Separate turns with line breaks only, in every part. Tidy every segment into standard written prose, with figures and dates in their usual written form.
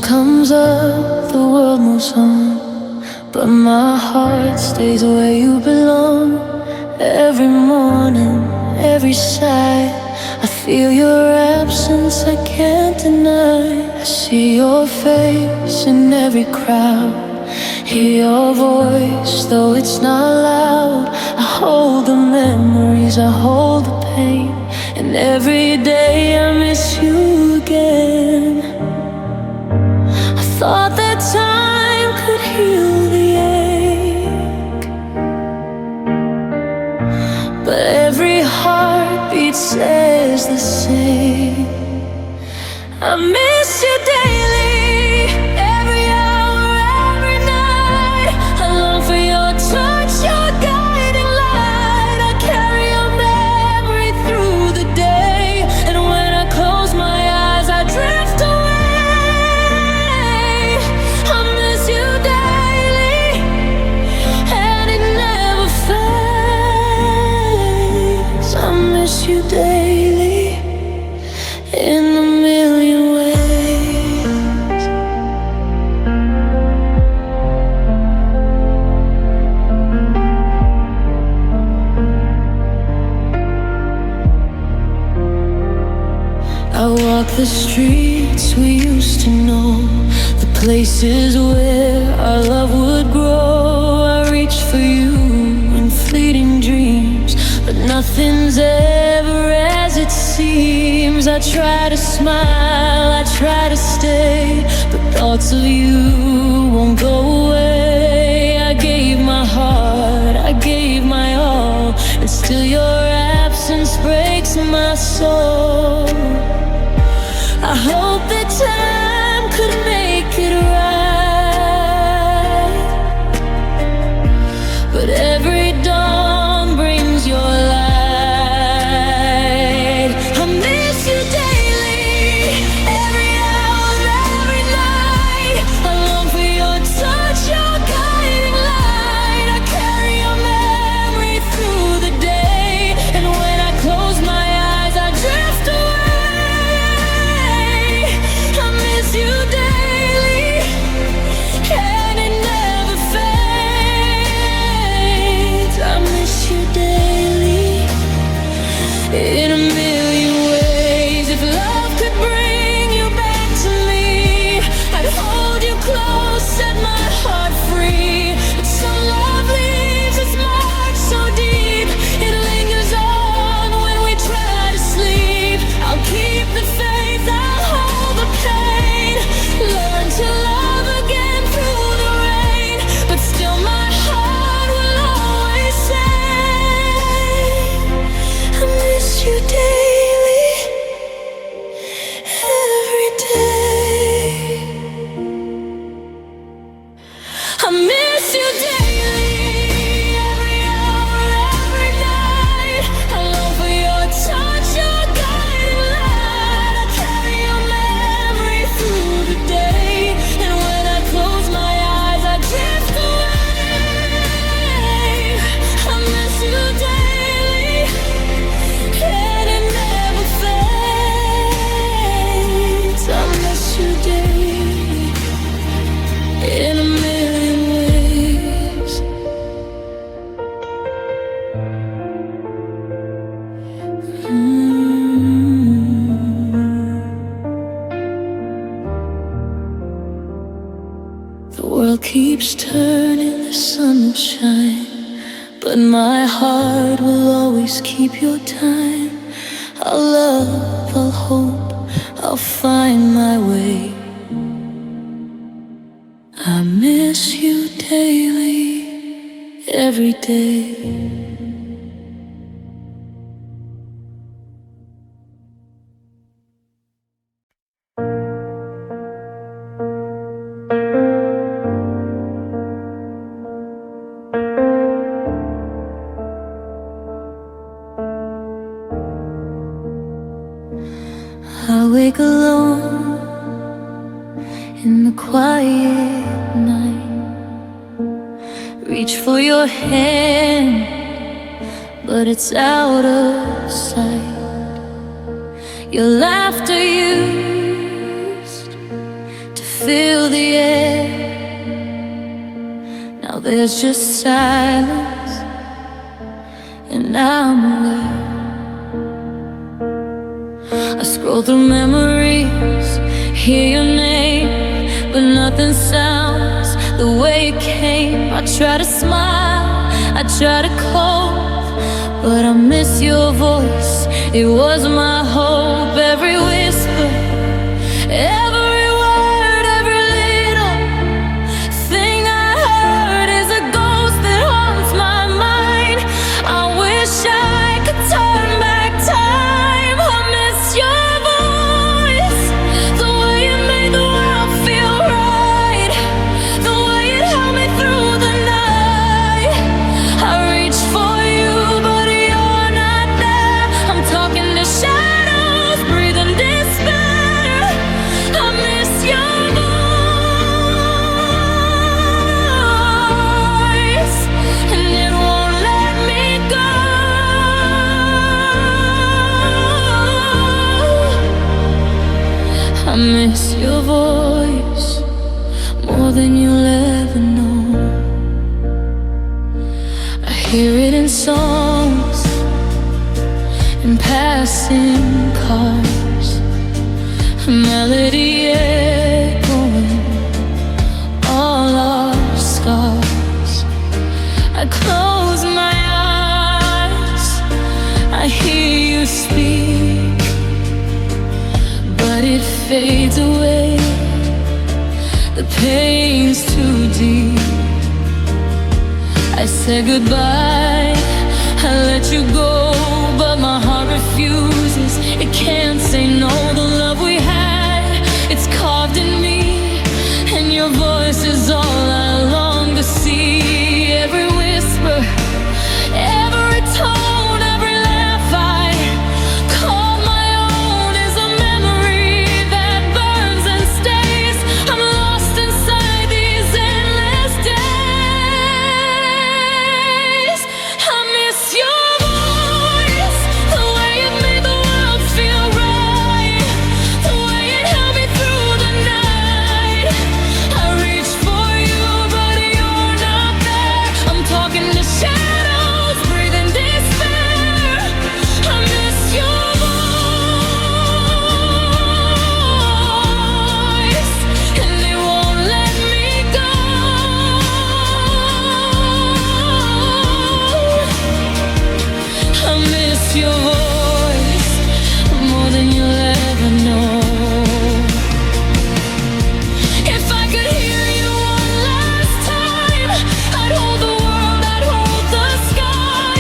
comes up, the world moves on, but my heart stays where you belong. Every morning, every sigh, I feel your absence, I can't deny. I see your face in every crowd, hear your voice, though it's not loud. I hold the memories, I hold the pain, and every day I miss you again. I thought that time could heal the ache, but every heartbeat says the same. I miss you daily, every hour, every night. I long for your touch, your guiding light. I carry your memory through the day, and when I close my eyes, I drift away. I miss you daily, and it never fades. I miss you daily, in a million ways. I walk the streets we used to know, the places where our love would grow. I reach for you in fleeting dreams, but nothing's ever as it seems. I try to smile, I try to stay, but thoughts of you won't go away. I gave my heart, I gave my all, and still your absence breaks my soul. I hope that time could make it right, but every dawn brings your light. I miss you daily, every hour, every night. I long for your touch, your guiding light. I carry your memory through the day, and when I close my eyes, I drift away. I miss you daily, and it never fades. I miss you daily, in a million ways. If love could bring you back to me, I'd hold you close, set my heart free. But some love leaves its mark so deep, it lingers on when we try to sleep. I'll keep the faith, I'll hold the pain, learn to love again through the rain. But still my heart will always say, I miss you daily, every day. I miss you daily, every hour, every night. I long for your touch, your guiding light. I carry your memory through the day, and when I close my eyes, I drift away. I miss you daily, and it never fades. I miss you daily, in a million ways. The world keeps turning, the sun will shine, but my heart will always keep your time. I'll love, I'll hope, I'll find my way. I miss you daily, every day. I wake alone in the quiet night, reach for your hand, but it's out of sight. Your laughter used to fill the air. Now there's just silence, and I'm aware. I scroll through memories, hear your name, but nothing sounds the way it came. I try to smile, I try to cope, but I miss your voice. It was my hope. Every whisper, every word, every little thing I heard is a ghost that haunts my mind. I wish I could turn back time. I miss your voice, the way it made the world feel right, the way it held me through the night. I reach for you, but you're not there. I'm talking to shadows, breathing despair. I miss your voice, and it won't let me go. I miss your voice more than you'll ever know. I hear it in songs, in passing cars, a melody echoing all our scars. I close my eyes, I hear you speak, but it fades away. The pain's too deep. I said goodbye, I let you go, but my heart refuses. It can't say no. The love we had, it's carved in me, and your voice is all I long to see. Every whisper, every tone, every laugh I call my own is a memory that burns and stays. I'm lost inside these endless days. I miss your voice, the way it made the world feel right, the way it held me through the night. I reach for you, but you're not there. I'm talking to shadows, breathing despair. I miss your voice, and it won't let me go. I miss your voice more than you'll ever know. If I could hear you one last time, I'd hold the world, I'd hold the sky.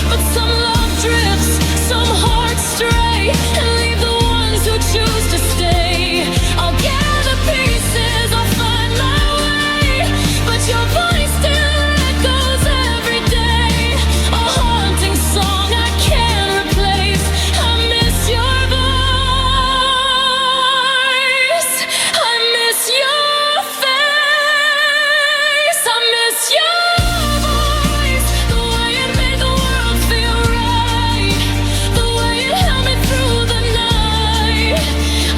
But some love drifts, some hearts stray, and leave the ones who choose to stay. I'll gather pieces, I'll find my way, but your voice still echoes every day. A haunting song I can't replace. I miss your voice, I miss your face. I miss your voice, the way it made the world feel right, the way it held me through the night.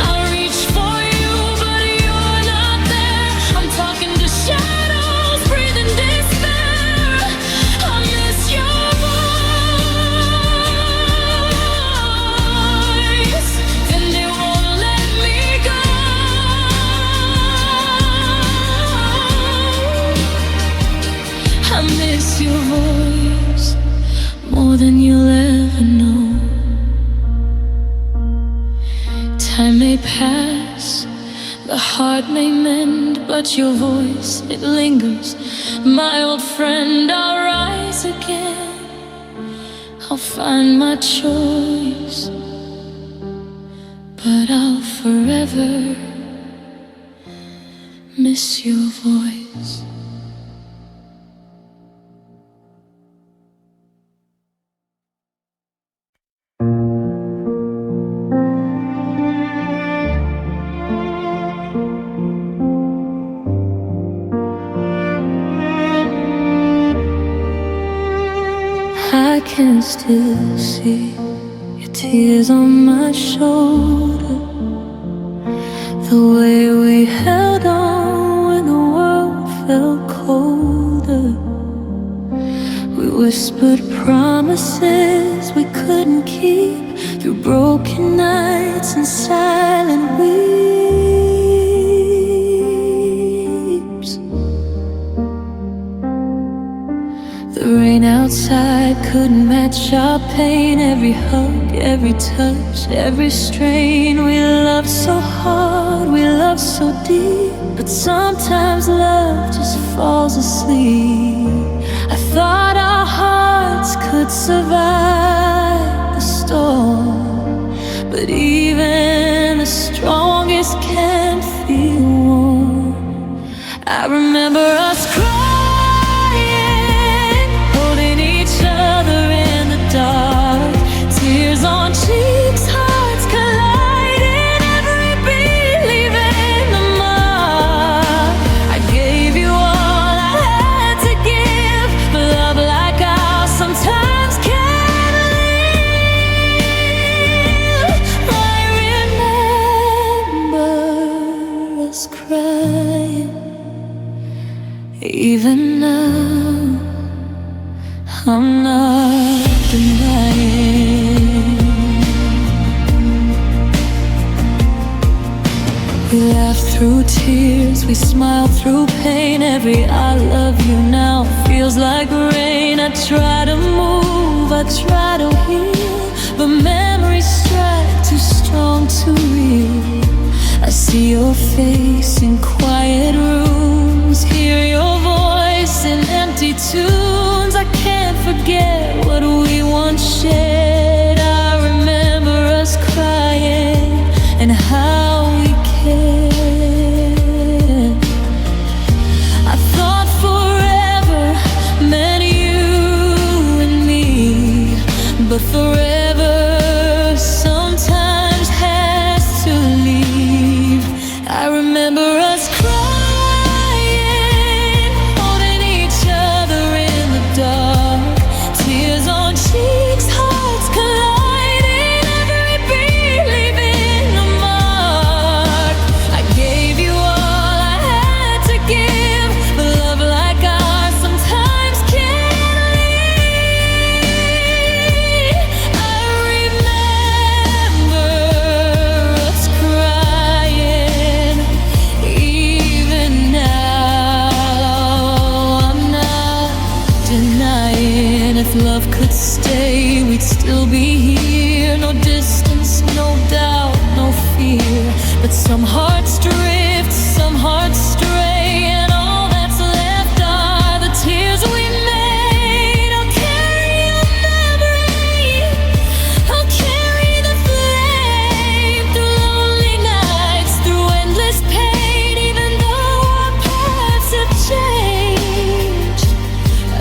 I reach for you, but you're not there. I'm talking to shadows, breathing despair. I miss your voice, and it won't let me go. I miss your voice more than you'll ever know. Time may pass, the heart may mend, but your voice, it lingers. My old friend, I'll rise again. I'll find my choice, but I'll forever miss your voice. I can still see your tears on my shoulder, The way we held on when the world felt colder. We whispered promises we couldn't keep through broken nights and silent weeps. The rain outside couldn't match our pain. Every hug, every touch, every strain. We loved so hard, we loved so deep, but sometimes love just falls asleep. I thought our hearts could survive the storm, but even the strongest can't feel warm. I remember us crying, holding each other in the dark. Tears on cheeks, hearts colliding, every beat leaving a mark. I gave you all I had to give, but love like ours sometimes can't live. I remember us crying. Even now, I'm not denying. We laughed through tears, we smiled through pain. Every I love you now feels like rain. I try to move, I try to heal, but memories strike too strong to read. I see your face in quiet rooms, hear your voice in empty tunes. I can't forget what we once shared. I remember us crying and how we cared. I thought forever meant you and me, but forever sometimes has to leave. I remember us crying, holding each other in the dark. Tears on cheeks, hearts colliding, every beat leaving a mark. I gave you all I had to give, but love like ours sometimes can't leave. I remember us crying. Even now, I'm not denying. If love could stay, we'd still be here. No distance, no doubt, no fear. But some hearts drift, some hearts stray, and all that's left are the tears we made. I'll carry your memory, I'll carry the flame through lonely nights, through endless pain. Even though our paths have changed, I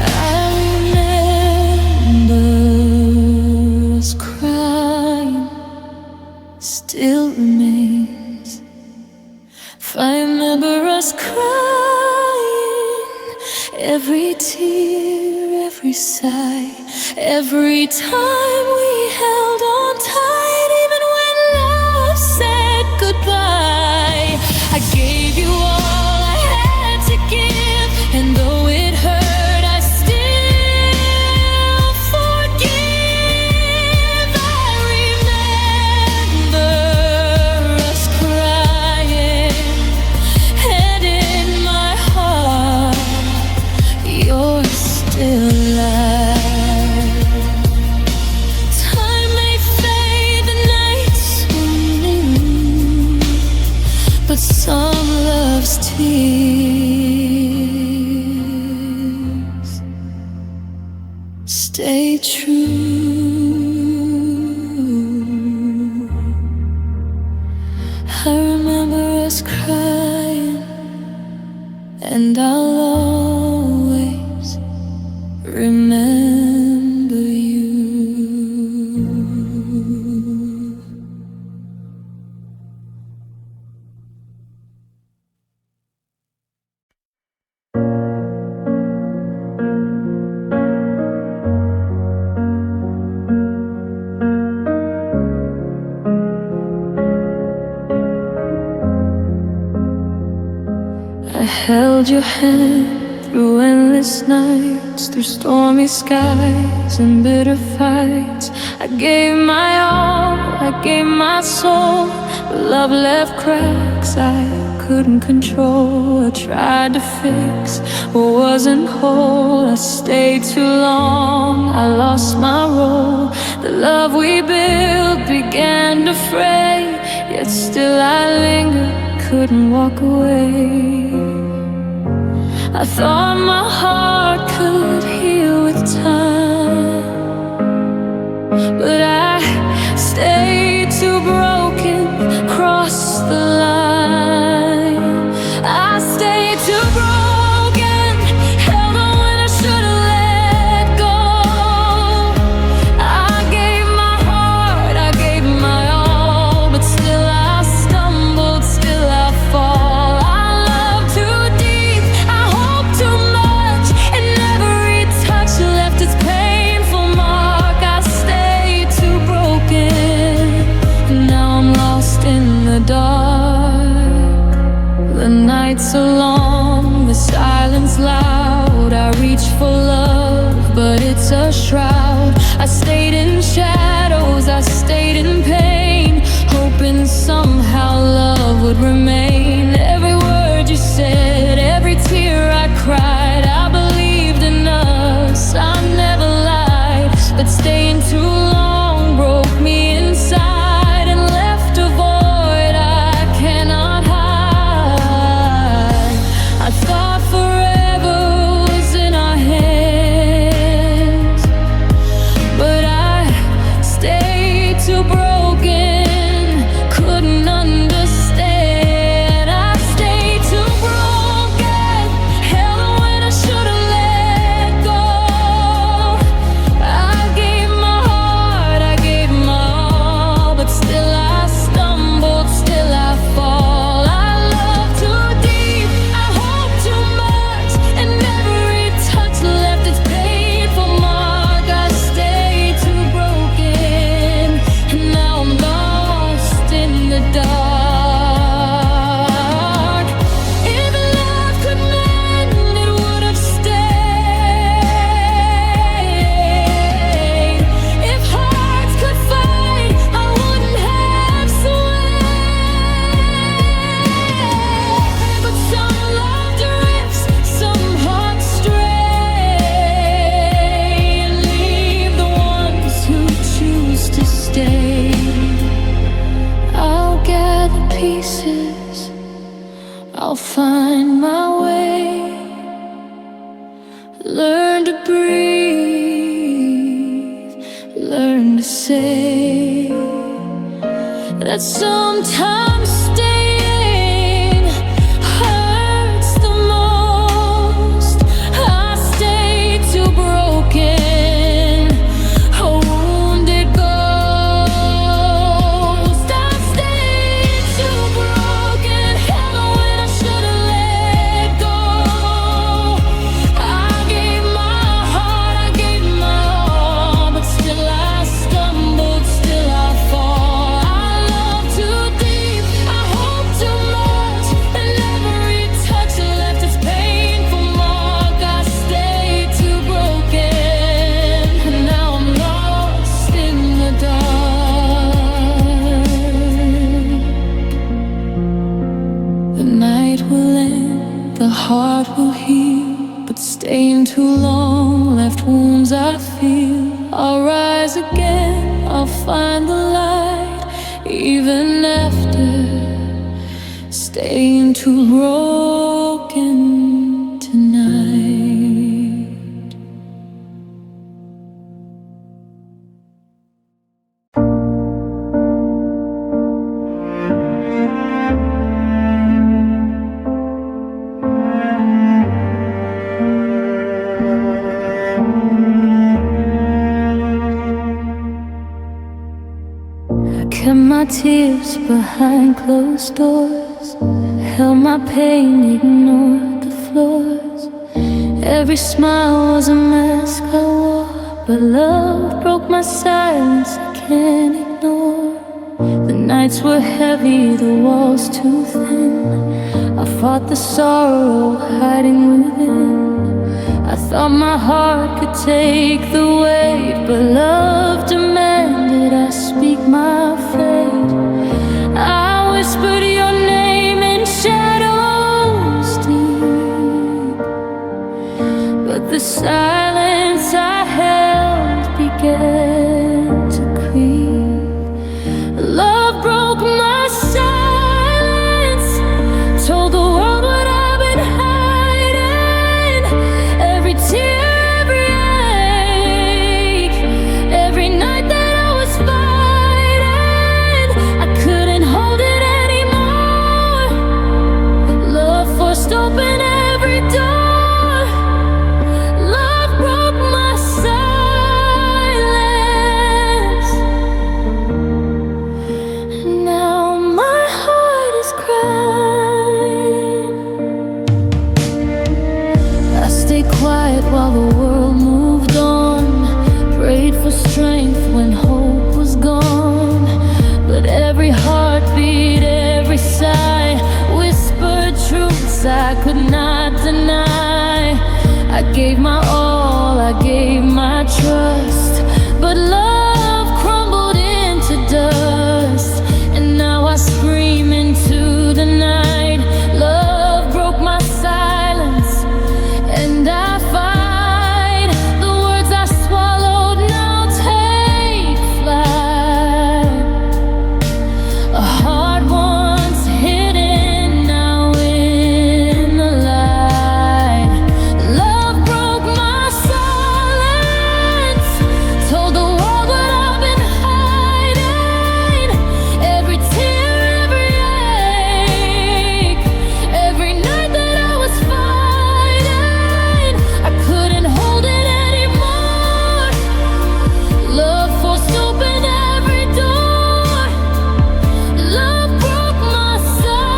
remember us crying still remains. If I remember us crying, every tear, every sigh, every time we held on tight, even when love said goodbye. I gave you all I had to give, and though it hurt, I still forgive. I remember us crying, and in my heart, you're still alive. Time may fade, the nights only moon, but some love's tears stay true. I remember us crying, and I'll always remember you. held your hand through endless nights, through stormy skies and bitter fights. I gave my all, I gave my soul, but love left cracks I couldn't control. I tried to fix what wasn't whole. I stayed too long, I lost my role. The love we built began to fray, yet still I lingered, couldn't walk away. I thought my heart could heal with time, but I stayed too broken, crossed the line. I stayed too broken, held on when I should've let go. I gave my heart, I gave my all, but still I stumbled, still I fall. I love too deep, I hope too much, and every touch left its painful mark. I stayed too broken, and now I'm lost in the dark. The nights are long, the silence loud. I reach for love, but it's a shroud. I stayed in shadows, I stayed in pain, hoping somehow love would remain. Every word you said, every tear I cried, I believed in us, I never lied. But staying too long broke me inside and left a void I cannot hide. I thought forever was in our hands, but I stayed too broken, couldn't understand. I stayed too broken, held on when I should've let go. I gave my heart, I gave my all, but still I stumbled, still I fall. I love too deep, I hope too much, and every touch left its painful mark. I stayed too broken, and now I'm lost in the dark. If love could mend, it would have stayed. If hearts could fight, I wouldn't have swayed. But some love drifts, some hearts stray, and leave the ones who choose to stay. I'll gather pieces, I'll find my way, learn to breathe, learn to say that sometimes staying hurts the most. I stayed too broken, a wounded ghost. I stayed too broken, held on when I should've let go. I gave my heart, I gave my all, but still I stumbled, still I fall. I love too deep, I hope too much, and every touch left its painful mark. I stayed too broken, and now I'm lost in the dark. The night will end, the heart will heal, but staying too long left wounds I feel. I'll rise again, I'll find the light, even after staying too broken tonight. I kept my tears behind closed doors, held my pain, ignored the flaws. Every smile was a mask I wore, but love broke my silence I can't ignore. The nights were heavy, the walls too thin. I caught the sorrow hiding within. I thought my heart could take the weight, but love demanded I speak my fate. I whispered your name in shadows deep, but the silence I held began to creep. Love broke my silence, told the world what I've been hiding. Every tear, every ache, every night that I was fighting, I couldn't hold it anymore. Love forced open every door. Love broke my silence. Now my heart is crying. I stayed quiet while the world moved on, prayed for strength when hope was gone. But every heartbeat, every sigh whispered truths I could not deny. I gave my all, I gave my trust, but love crumbled into dust. And now I scream into the night. Love broke my silence, and I fight. The words I swallowed now take flight. A heart once hidden, now in the light. Love broke my silence, told the world what I've been hiding. Every tear, every ache, every night that I was fighting, I couldn't hold it anymore. Love forced open every door. Love broke my silence,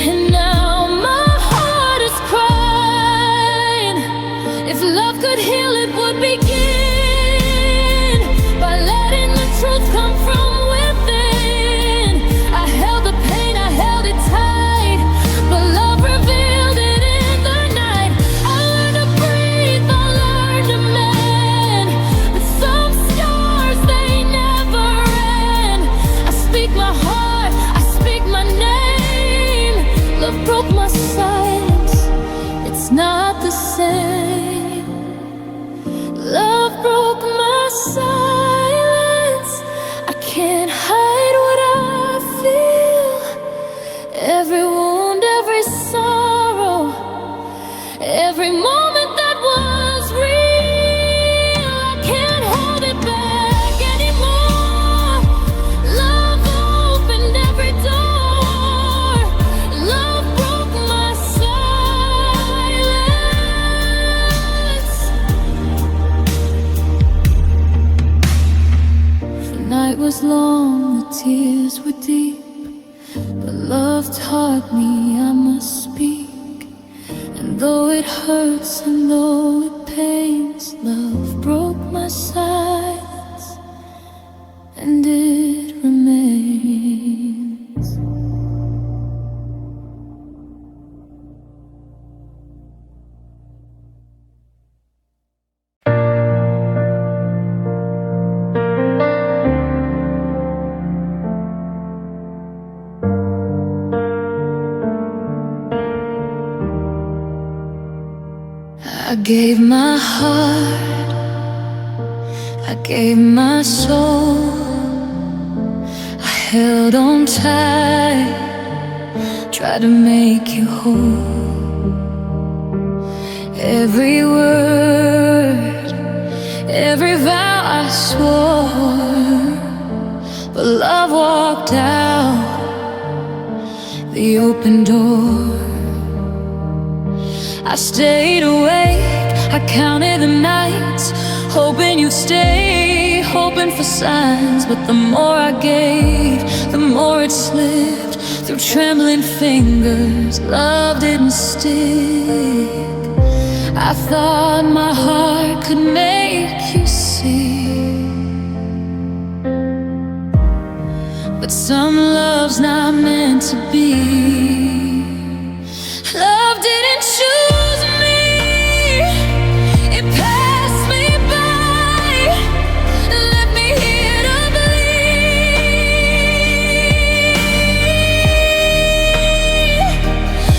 and now my heart is crying. If love could heal, it would begin by letting the truth come from within. I held the pain, I held it tight, but love revealed it in the night. I learned to breathe, I learned to mend, but some scars, they never end. I speak my heart, I speak my name. Love broke my silence, it's not the same. Love broke my silence, I can't hide what I feel. Every wound, every sorrow, every moment that was real, I can't hold it back anymore. Love opened every door. Love broke my silence. The night was long, the tears were deep, but love taught me I must speak. And though it hurts and though it pains, love broke my silence, and it remains. I gave my heart, I gave my soul, I held on tight, tried to make you whole. Every word, every vow I swore, but love walked out the open door. I stayed awake, I counted the nights, hoping you'd stay, hoping for signs. But the more I gave, the more it slipped through trembling fingers. Love didn't stick. I thought my heart could make you see. but some love's not meant to be. Love didn't choose me, it passed me by, left me here to bleed.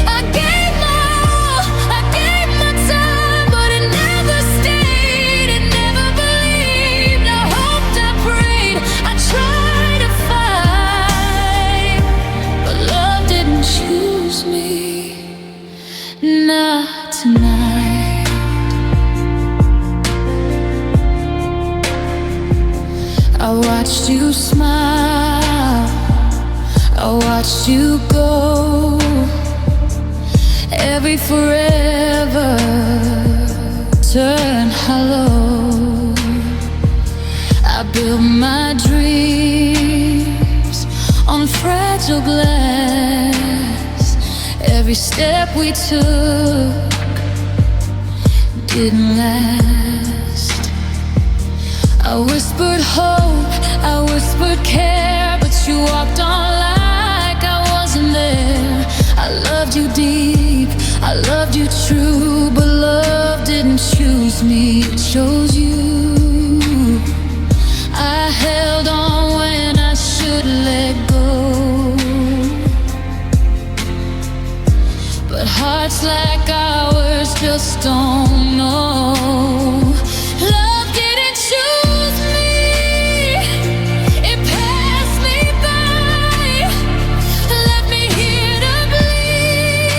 I gave my all, I gave my time, but it never stayed, it never believed. I hoped, I prayed, I tried to fight, but love didn't choose me. Not tonight. I watched you smile, I watched you go. Every forever turned hollow. I built my dreams on fragile glass. Every step we took didn't last. I whispered hope, I whispered care, but you walked on like I wasn't there. I loved you deep, I loved you true, but love didn't choose me, it chose you. I held on when I should let go, but hearts like ours just don't know. Love didn't choose me, it passed me by, left me here to bleed.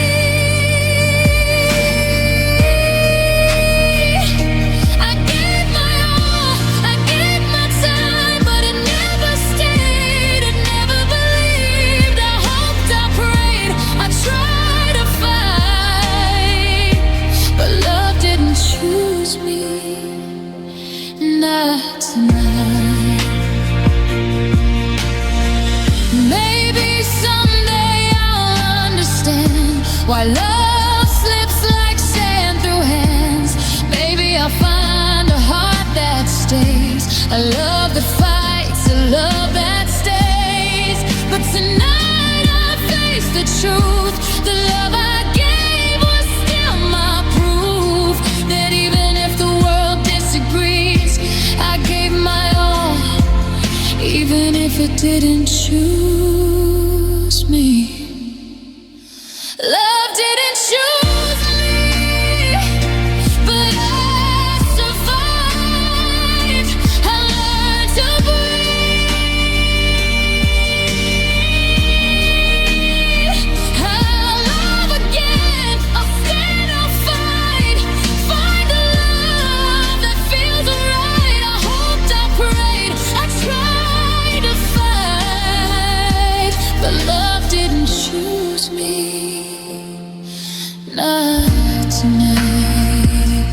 I gave my all, I gave my time, but it never stayed, it never believed. I hoped, I prayed, I tried to fight, but love didn't choose me. Not tonight. Maybe someday I'll understand why love slips like sand through hands. Maybe I'll find a heart that stays, a love that fights, a love that stays. But tonight I face the truth, the love I gave was still my proof, that even if the world disagrees, I gave my all, even if it didn't choose me. Love didn't choose me, but I survived. I learned to breathe. I'll love again, I'll stand, I'll fight, find the love that feels right. I hoped, I prayed, I tried to fight, but love didn't choose me. Not tonight.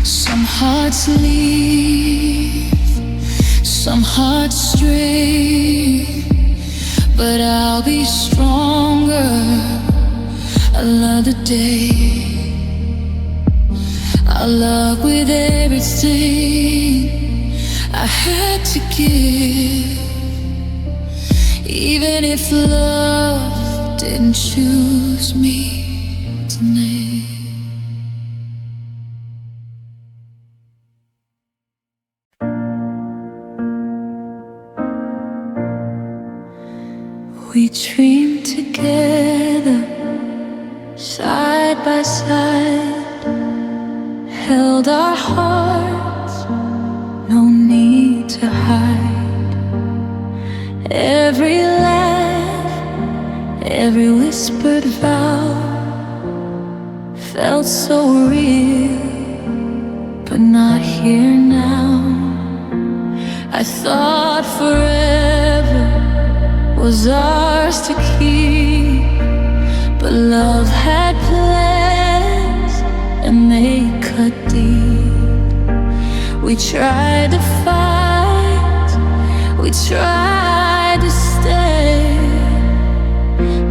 Some hearts leave, some hearts stray, but I'll be stronger another day. I'll love with everything I had to give, even if love didn't choose me tonight. We dreamed together, side by side, held our hearts, no need to hide. Every laugh, every whispered vow felt so real, but not here now. I thought forever was ours to keep, but love had plans and they cut deep. We tried to fight, we tried to stay,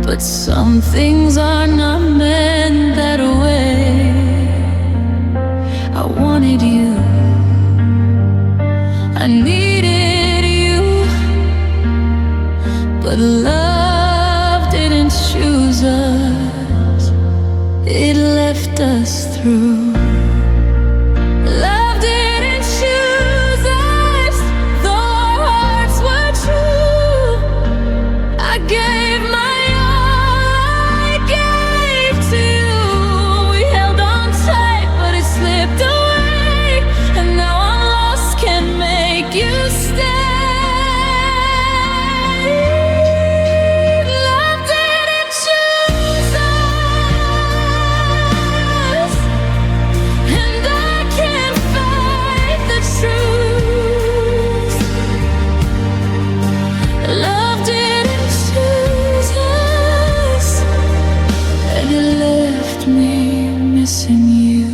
but some things are not meant that way. I wanted you, I need But love didn't choose us, it left us through. Love didn't choose us, though our hearts were true. I gave my all, I gave to you. We held on tight, but it slipped away, and now I'm lost, can't make you stay. Missing you.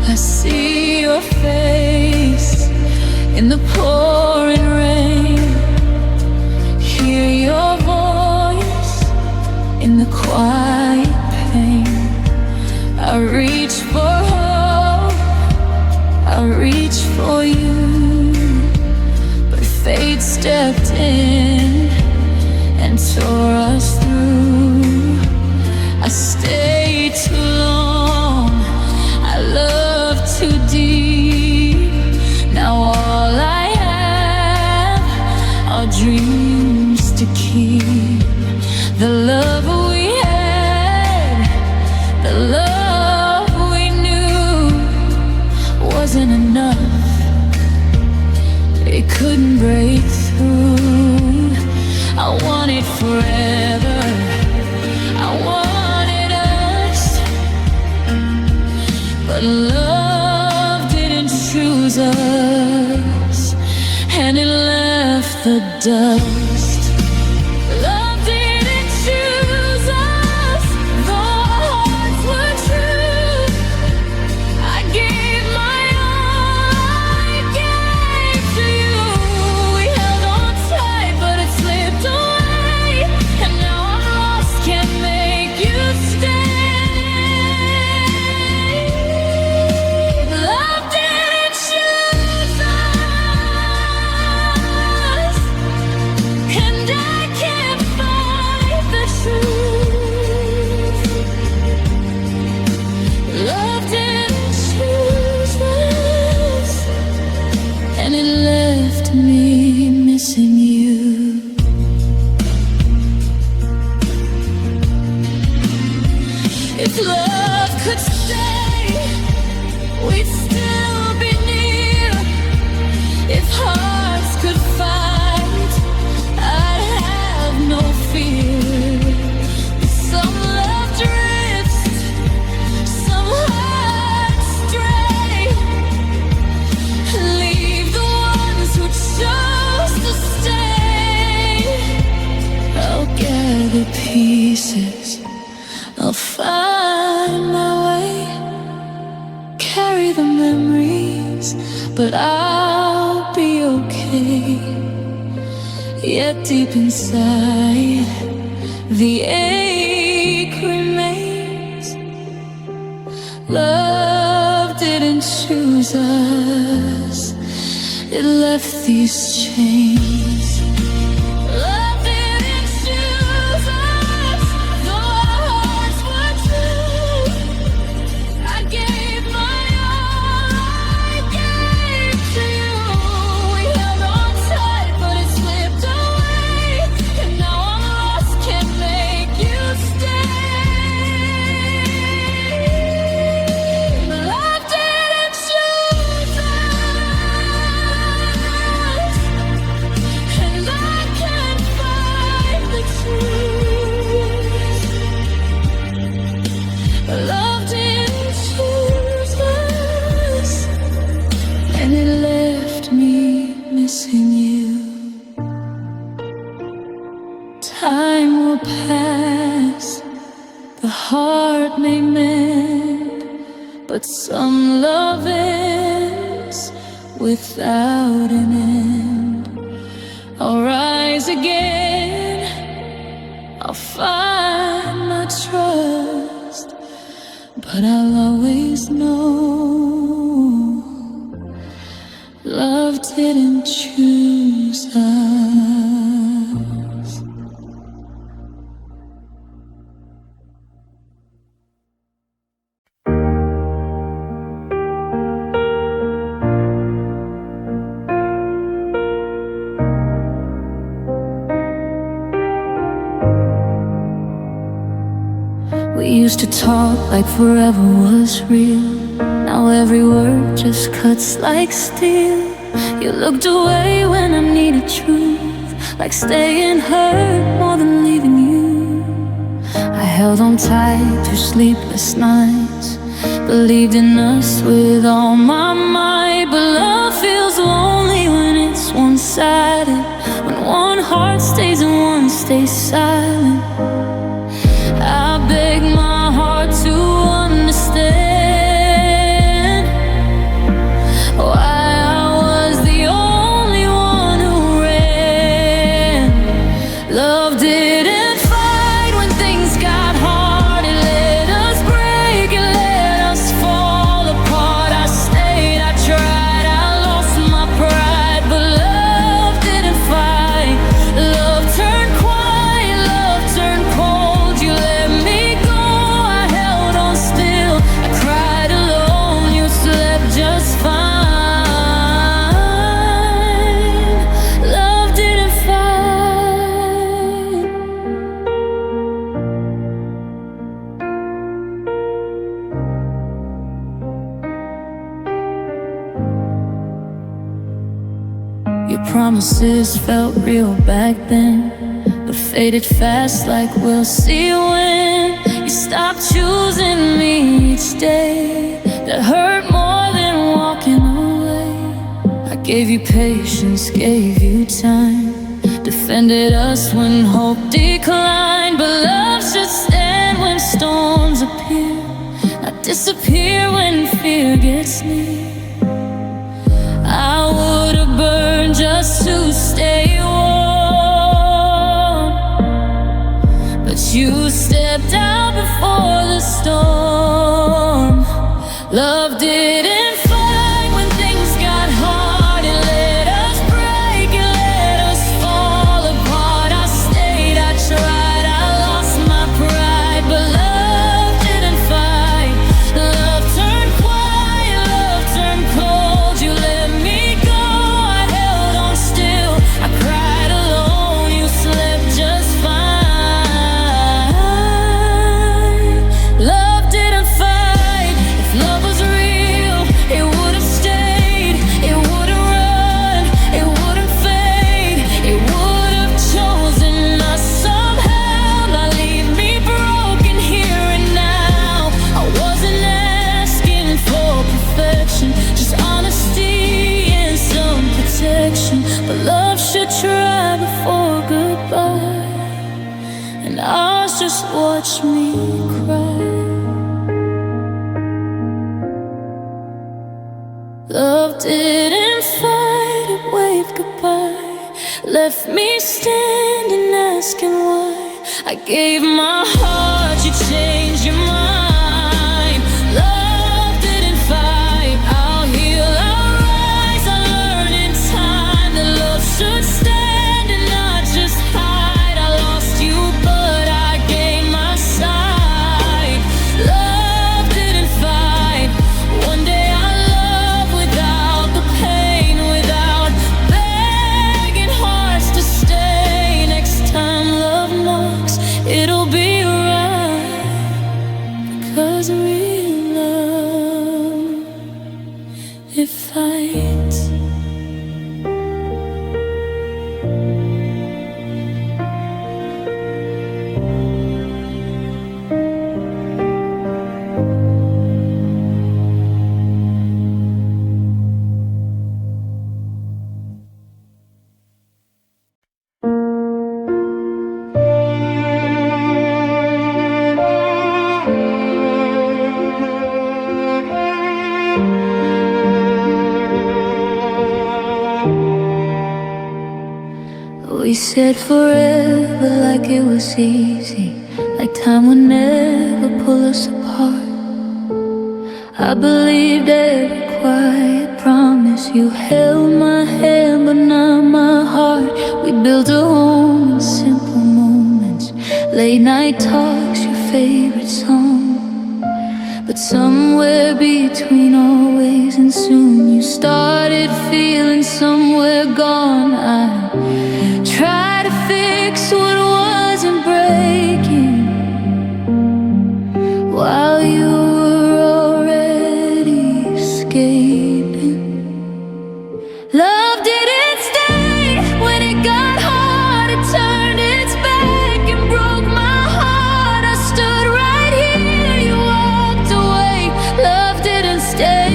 I see your face in the pouring rain, hear your voice in the quiet pain. I reach for hope, I reach for you, but fate stepped in and tore us through. I stayed too long, I loved too deep. Now all I have are dreams to keep. The love we had, the love we knew, wasn't enough, it couldn't break through. I want it forever, I wanted us, but love didn't choose us, and it left the dust. Love didn't choose us, though our hearts were true. I gave my all, I gave to you. We held on tight, but it slipped away, and now I'm lost, can't make you stay. Love didn't choose us, and I can't find the truth. Love didn't choose us, and it left me missing you. If love could stay, we'd still be near. If hearts could fight, I'd have no fear. Some love drifts, some hearts stray, leave the ones who chose to stay. I'll gather pieces, I'll find my way, carry the memories, but I'll be okay. Yet deep inside, the ache remains. Love didn't choose us, it left these chains. Love didn't choose us, though our hearts were true. I gave my all, I gave to you. We held on tight, but it slipped away, and now I'm lost, can't make you stay. Love didn't choose us, and I can't find the truth. Love didn't choose us, and it left me missing you. Time will pass, the heart may mend, but some love ends without an end. I'll rise again, I'll find my trust, but I'll always know didn't choose us. We used to talk like forever was real. Now every word just cuts like steel. You looked away when I needed truth, like staying hurt more than leaving you. I held on tight through sleepless nights, believed in us with all my might. But love feels lonely when it's one-sided, when one heart stays and one stays silent. I beg my heart to understand why I was the only one who ran. Love didn't fight when things got hard. It let us break, it let us fall apart. I stayed, I tried, I lost my pride. But love didn't fight. Love turned quiet, love turned cold. You let me go, I held on still. I cried alone, you slept just fine. Love didn't fight. Your promises felt real back then, but faded fast like we'll see when. You stopped choosing me each day. That hurt more than walking away. I gave you patience, gave you time, defended us when hope declined. But love should stand when storms appear, not disappear when fear gets near. I would have burned just to stay warm, but you stepped out before the storm. Love didn't fight when things got hard. It let us break, it let us fall apart. I stayed, I tried, I lost my pride. But love didn't fight. Love turned quiet, love turned cold. You let me go, I held on still. I cried alone, you slept just fine. Love didn't fight. If love was real, it would have stayed. It wouldn't run, it wouldn't fade. It would have chosen us somehow. Not leave me broken here and now. I wasn't asking for perfection, just honesty and some protection. But love should try before goodbye, and ours just watch me cry. Love didn't fight, it waved goodbye, left me standing asking why. I gave my heart, you changed your mind. Love didn't fight, I'll heal, I'll rise. I learned in time that love should stand and not just hide. I lost you, but I gained my sight. Love didn't fight. One day I love without the pain, without begging hearts to stay. Next time love knocks, it'll be right, because real love, it fights. We said forever like it was easy, like time would never pull us apart. I believed every quiet promise. You held my hand build a home in simple moments, late night talks, your favorite song. But somewhere between always and soon, you started feeling somewhere gone. I tried to fix what wasn't breaking while you were already escaping. Love didn't stay when it got hard. It turned its back and broke my heart. I stood right here, you walked away. Love didn't stay.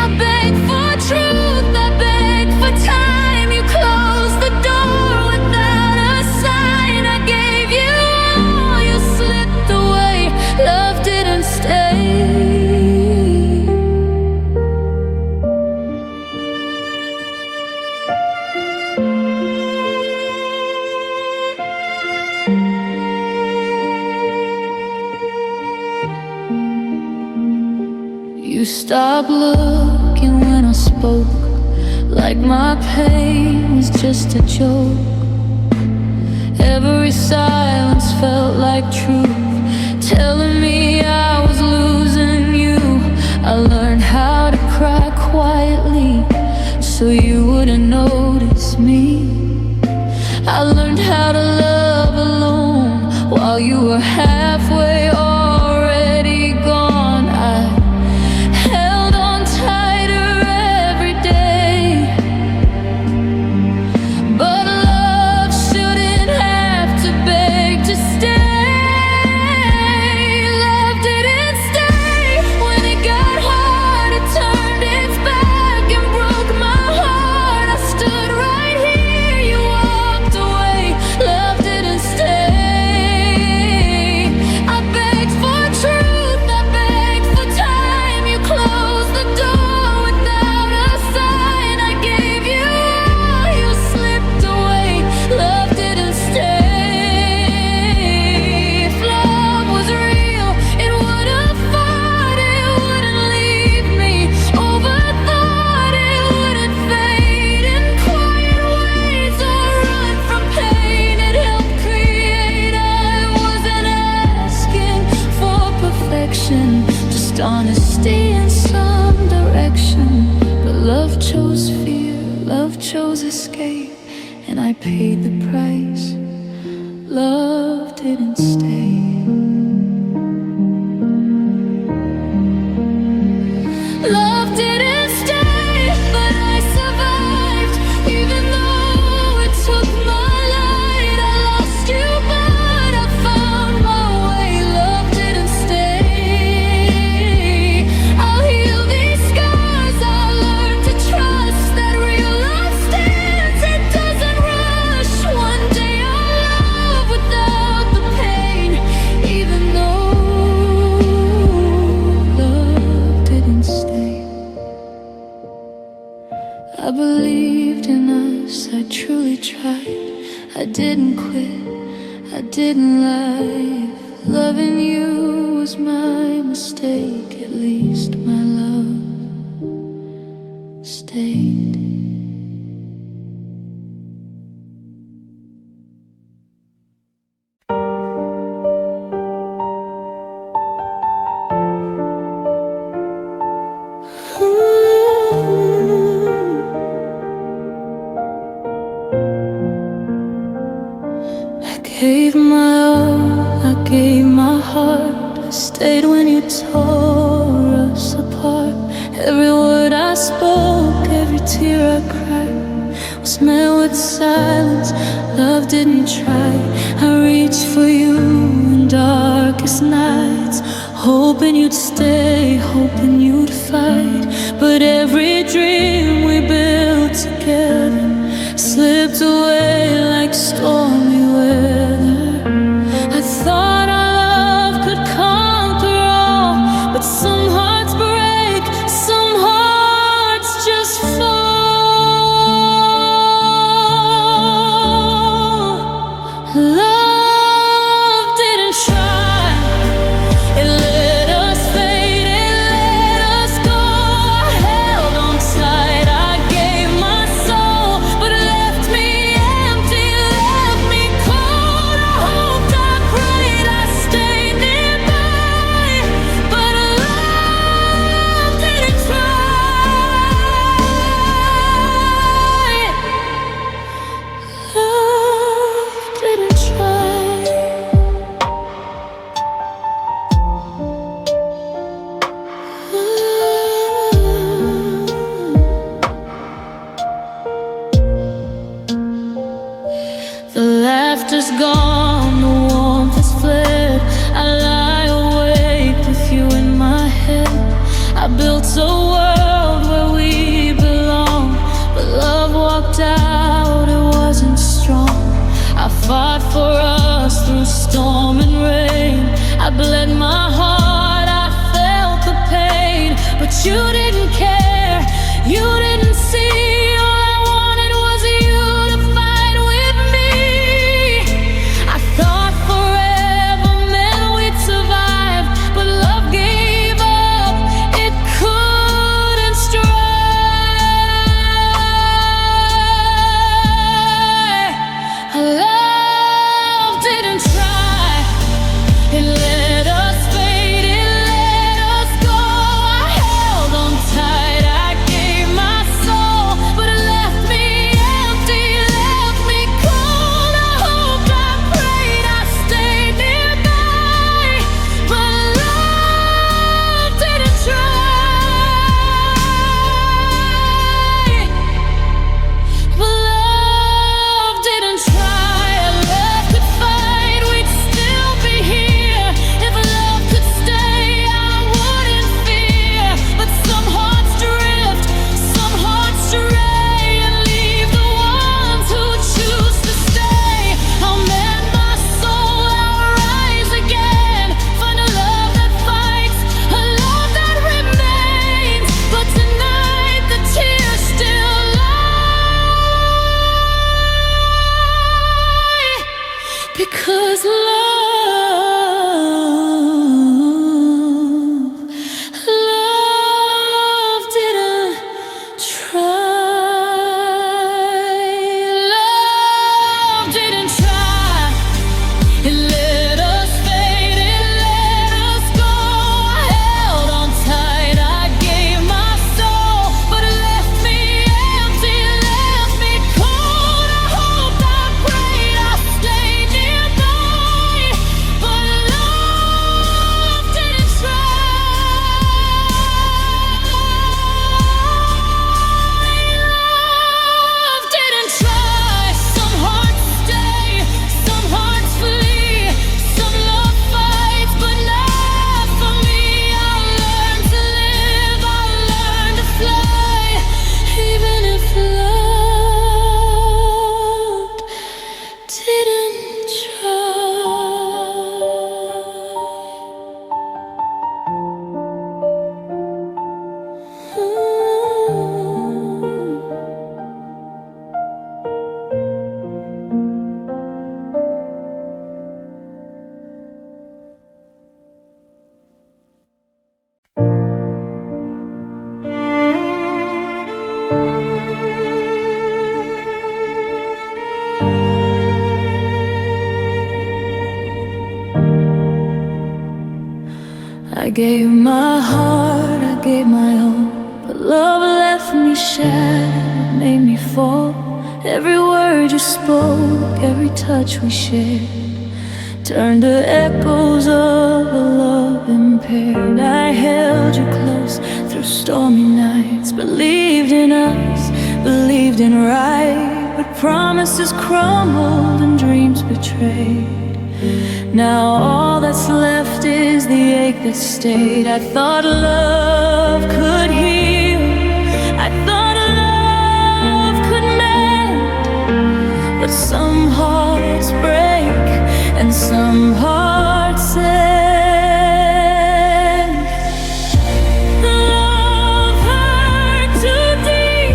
I begged for truth, I begged for time. You closed the door without a sign. I gave you all, you slipped away. Love didn't stay. You stopped looking when I spoke, like my pain was just a joke. Every silence felt like truth, telling me I was losing you. I learned how to cry quietly so you wouldn't notice me. I learned how to love alone while you were halfway already gone. I held on tighter every day, but love shouldn't have to beg to stay. Love didn't stay when it got hard. It turned its back and broke my heart. I stood right here, you walked away. Love didn't stay. I begged for truth, I begged for time. You closed the door without a sign. I gave you all, you slipped away. Love didn't stay. If love was real, it would have fought, it wouldn't leave me. Overthought, it wouldn't fade in quiet ways or run from pain. It helped create. I wasn't asking for perfection, just honesty in some direction. But love chose fear, love chose escape, and I paid the price. Love didn't stay. Love didn't stay, but I survived. Even though it took my light, I lost you, but I found my way. Love didn't stay. I'll heal these scars, I'll learn to trust that real love stands, it doesn't rush. One day I'll love without the pain, even though love didn't stay. I believed in us, I truly tried. I didn't quit, I didn't lie. If loving you was my mistake, at least my love stayed. I gave my all, I gave my heart. I stayed when you tore us apart. Every word I spoke, every tear I cried was met with silence. Love didn't try. I reached for you in darkest nights, hoping you'd stay, hoping you'd fight. But every dream we built together slipped away like stormy weather. I thought our love could conquer all, but some hearts break, some hearts just fall. Love didn't try, it let us fade, it let us go. you didn't care, you didn't see. All I wanted was you to fight with me. I thought forever meant we'd survive, but love gave up, it couldn't strive. Love didn't try, it let us fade, it let us go. I held on tight, I gave my soul, but it left me empty, left me cold. I hoped, I prayed, I stayed nearby, but love didn't try. But love didn't try. If love could fight, we'd still be here. If love could stay, I wouldn't fear. But some hearts drift, some hearts stray, and leave the ones who choose to stay. I'll mend my soul, I'll rise again. Find a love that fights, a love that remains. But tonight the tears still lie, because love didn't try. Love didn't try. It let us fade, it let us go. I held on tight, I gave my soul, but it left me empty, left me cold. I hoped, I prayed, I stayed nearby, but love didn't try. Love didn't try. Some hearts stay, some hearts flee, some love fights, but not for me. I'll learn to live, I'll learn to fly, even if love didn't try. I gave my heart, I gave my all, but love left me shattered, made me fall. Every word you spoke, every touch we shared, turned to echoes of a love impaired. I held you close through stormy nights, believed in us, believed in right, but promises crumbled and dreams betrayed. Now all that's left is the ache that stayed. I thought love could heal, I thought love could mend, but some hearts break and some hearts end. Love hurt too deep,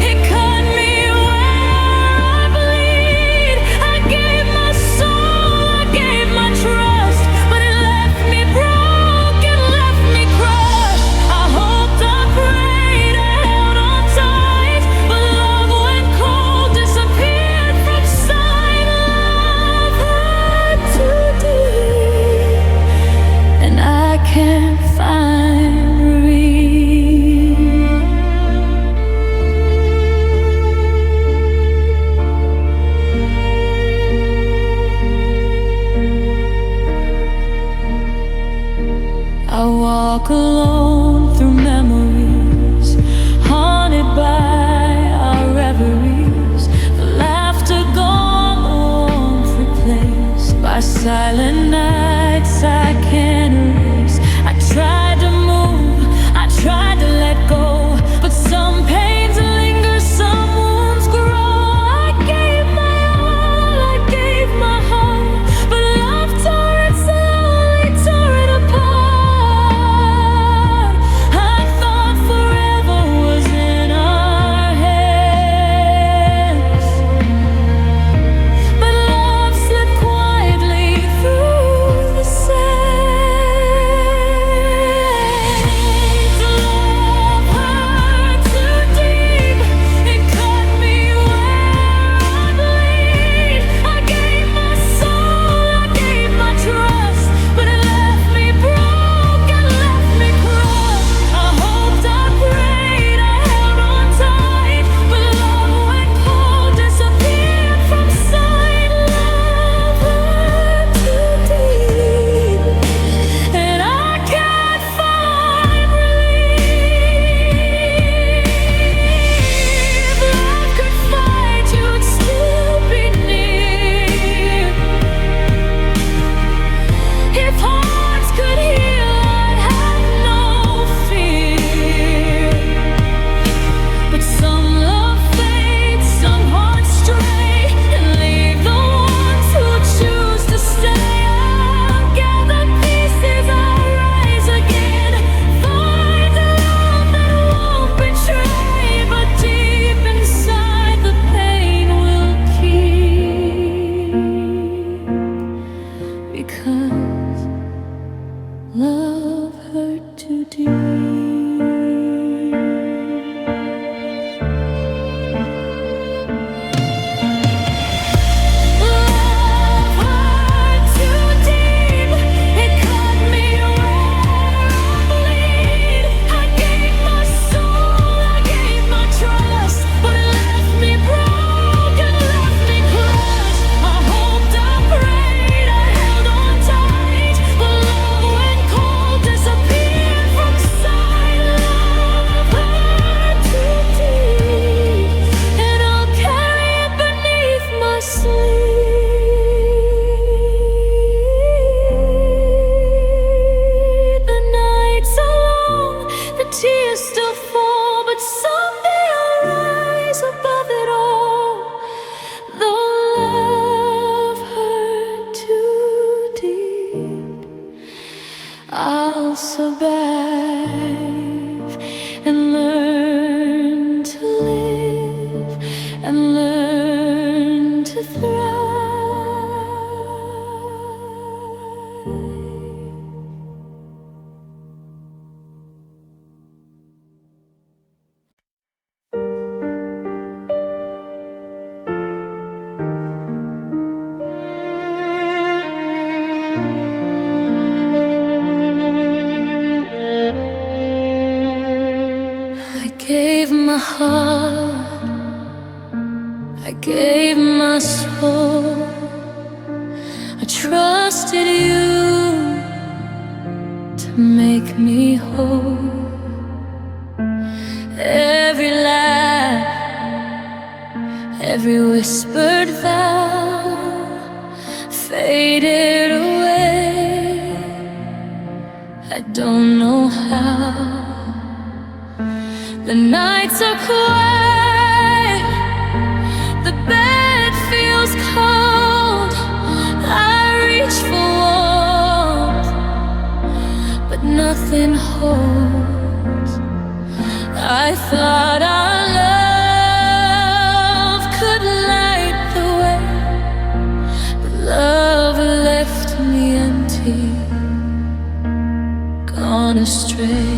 it cut me where I bleed. I gave my soul, I gave my trust, but it left me broken, left me crushed. I hoped, I gave my heart, I gave my soul, I trusted you to make me whole. Every laugh, every whispered vow faded away, I don't know how. The nights are quiet, the bed feels cold, I reach for warmth, but nothing holds. I thought our love could light the way, but love left me empty, gone astray.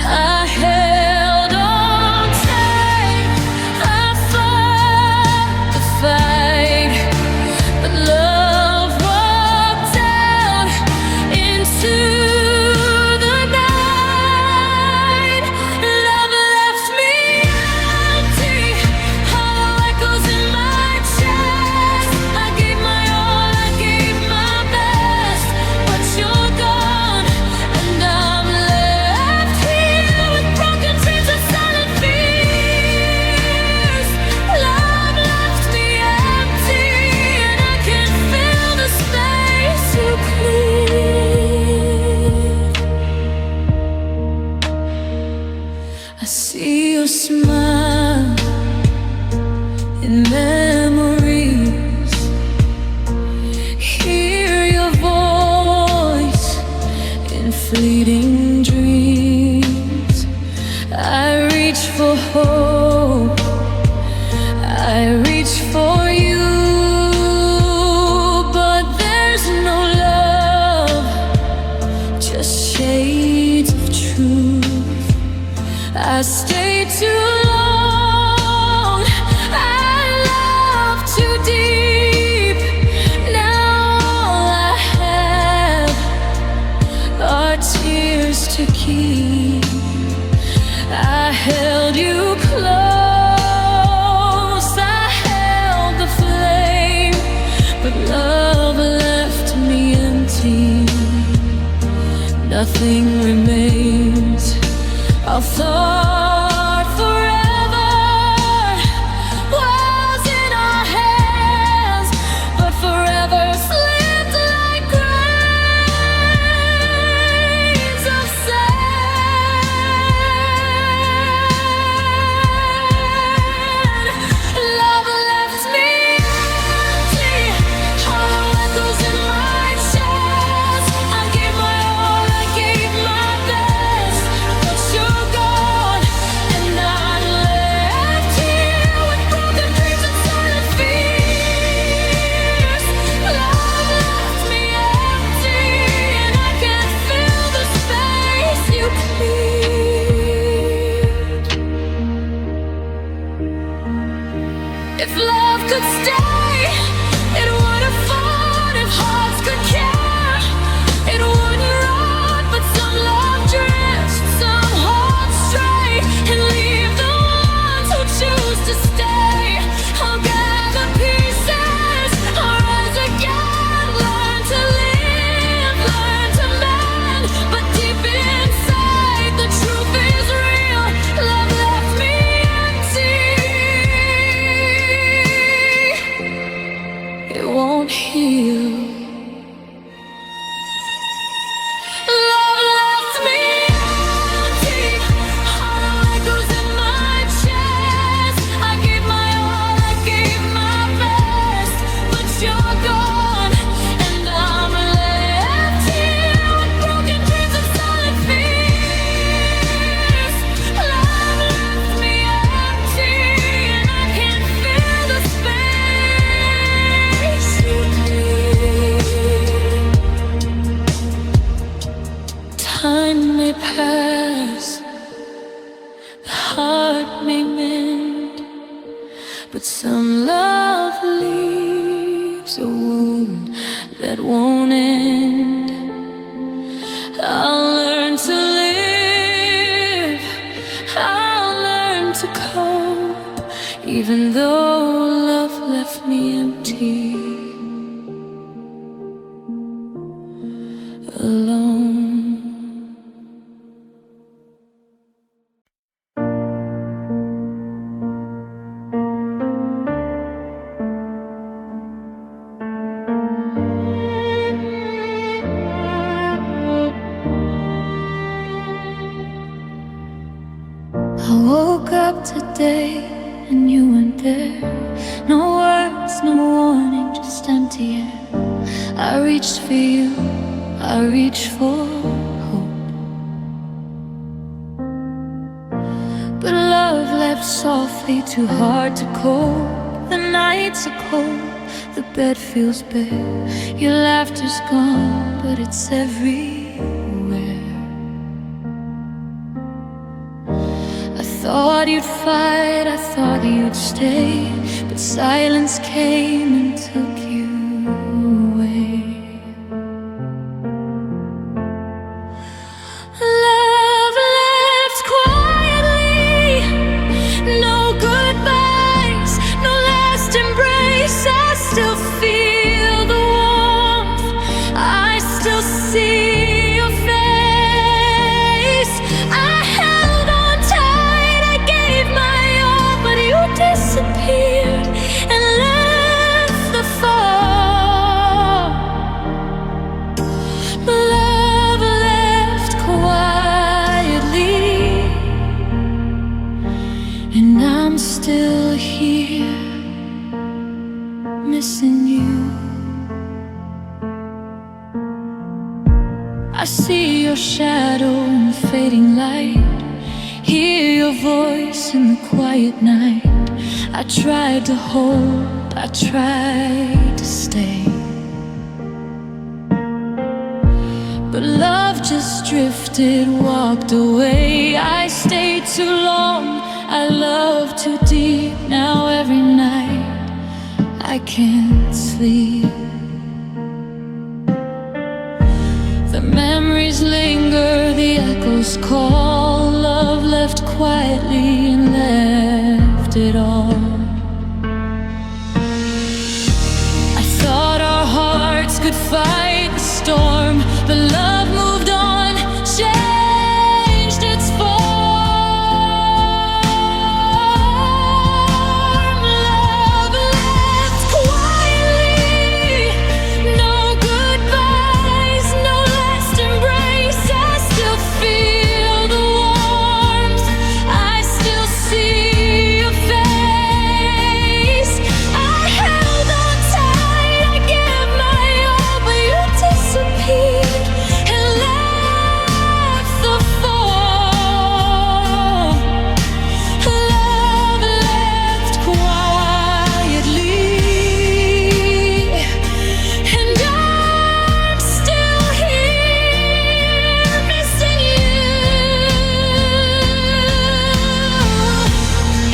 I held on tight, I fought the fight, but love walked out into the night. Love left me empty, hollow echoes in my chest. I gave my all, I gave my best, but you're gone, and I'm left here with broken dreams and silent fears. Love left me empty, and I can feel the space you cleared. I see your smile in memories, hear your voice in fleeting dreams. I reach for hope, I reach for you, but there's no love, just shades of truth. I stayed too long, I loved too deep. Now all I have are tears to keep. I held you close, I held the flame, but love left me empty, nothing remains. I thought forever was in our hands, but forever slipped like grains of sand. Love left me empty, hollow echoes in my chest. I gave my all, I gave my best, but you're gone, and I'm left here with broken dreams and silent fears. Love left me empty, and I can feel the space you cleared. If love could stay, it would have fought. If hearts could care, it wouldn't run. But some love drifts, some hold stray, and leave the ones who choose to stay. I'll gather pieces, I'll rise again, learn to live, learn to mend. But deep inside, the truth is real. Love left me empty. It won't heal. Love left me empty, hollow echoes in my chest. I gave my all, I gave my best, but you're gone, and I'm left here with broken dreams and silent fears. Love left me empty, and I can feel the space you cleared. Time may pass, the heart may mend, but some love leaves a wound that won't end. I'll learn to live, I'll even though love left me empty, alone. I woke up today and you weren't there. No words, no warning, just empty air. I reached for you, I reached for hope, but love left softly, too hard to cope. The nights are cold, the bed feels bare. Your laughter's gone, but it's everywhere. I thought you'd fight, I thought you'd stay, but silence came and took you away. Love left quietly, no goodbyes, no last embrace. I still feel the warmth, I still see your face. I held on tight, I gave my all, but you disappeared and left the fall. But love left quietly, and I'm still here, missing you. I see your shadow in the fading light, hear your voice in the quiet night. I tried to hold, I tried to stay, but love just drifted, walked away. I stayed too long, I loved too deep. Now every night I can't sleep. The memories linger, the echoes call. Love left quietly and left it all. I thought our hearts could fight the storm, but love moved on, changed its form. Love left quietly, no goodbyes, no last embrace. I still feel the warmth, I still see your face. I held on tight, I gave my all, but you disappeared and left the fall. Love left quietly, and I'm still here, missing you.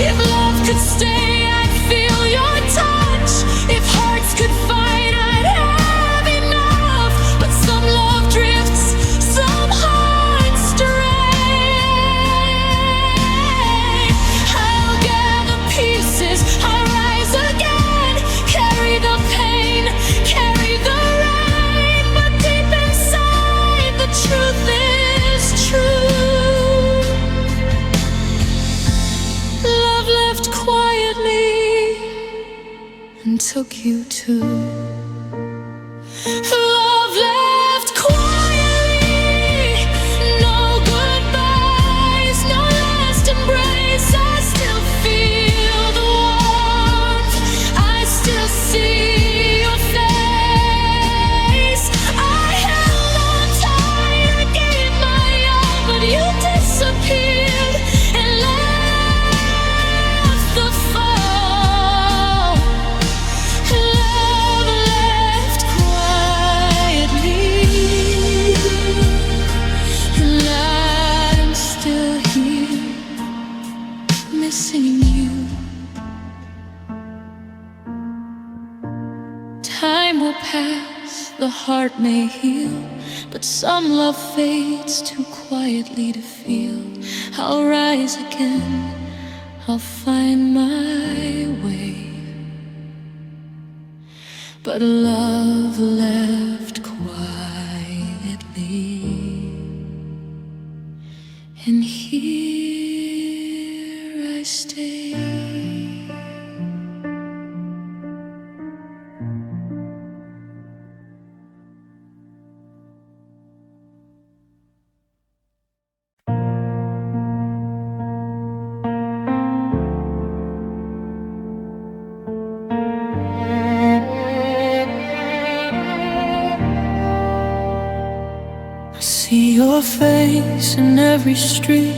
If love could stay, I'd feel your touch. If hearts could fight, I'd have enough. But some love drifts, some hearts stray. I'll gather pieces, I'll rise again, carry the pain, carry the rain. But deep inside, the truth is true. Love left quietly and took you too. Love left quietly, no goodbyes, no last embrace. I still feel the warmth, I still see your face. I held on tight, I gave my all, but you disappeared and left the fall. Love left quietly, and I'm still here, missing you. Time will pass, the heart may heal, but some love fades too quietly to feel. I'll rise again, I'll find my way. But love left quietly, and here I stay. See your face in every street,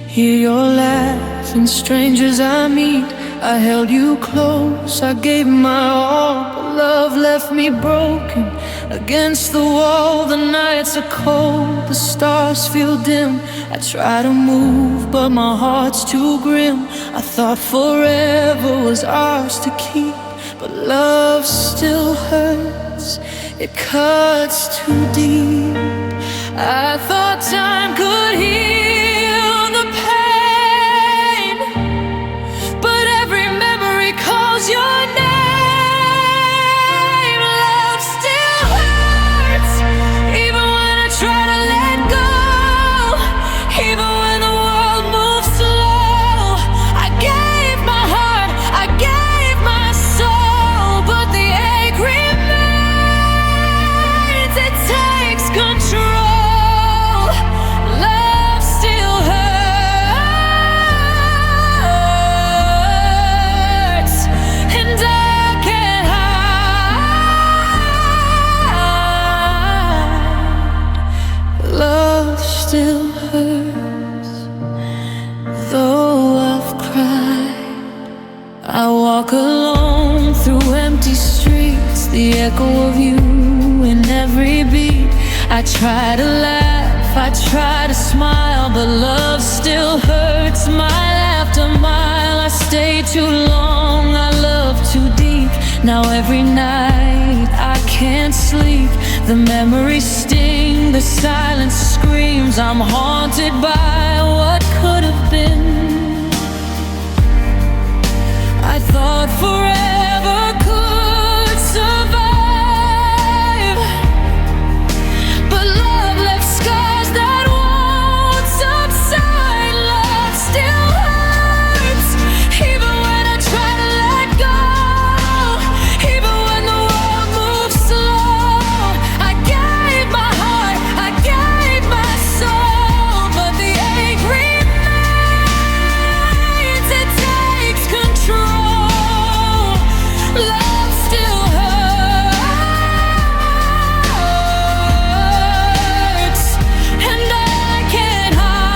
hear your laugh in strangers I meet. I held you close, I gave my all, but love left me broken against the wall. The nights are cold, the stars feel dim. I try to move, but my heart's too grim. I thought forever was ours to keep, but love still hurts, it cuts too deep. I thought time could heal the pain, but every memory calls your name. Love still hurts, even when I try to let go. Even when the world moves slow, I gave my heart, I gave my soul, but the ache remains, it takes control. Still hurts, though I've cried. I walk alone through empty streets, the echo of you in every beat. I try to laugh, I try to smile, but love still hurts. Mile after mile, I stay too long, I love too deep. Now every night I can't sleep, the memories sting, the silence screams. I'm haunted by what could have been. I thought forever could survive, but love left scars that won't subside. Love still hurts, even when I try to let go. Even when the world moves slow, I gave my heart, I gave my soul, but the ache remains, it takes control. Love still hurts, and I can't hide.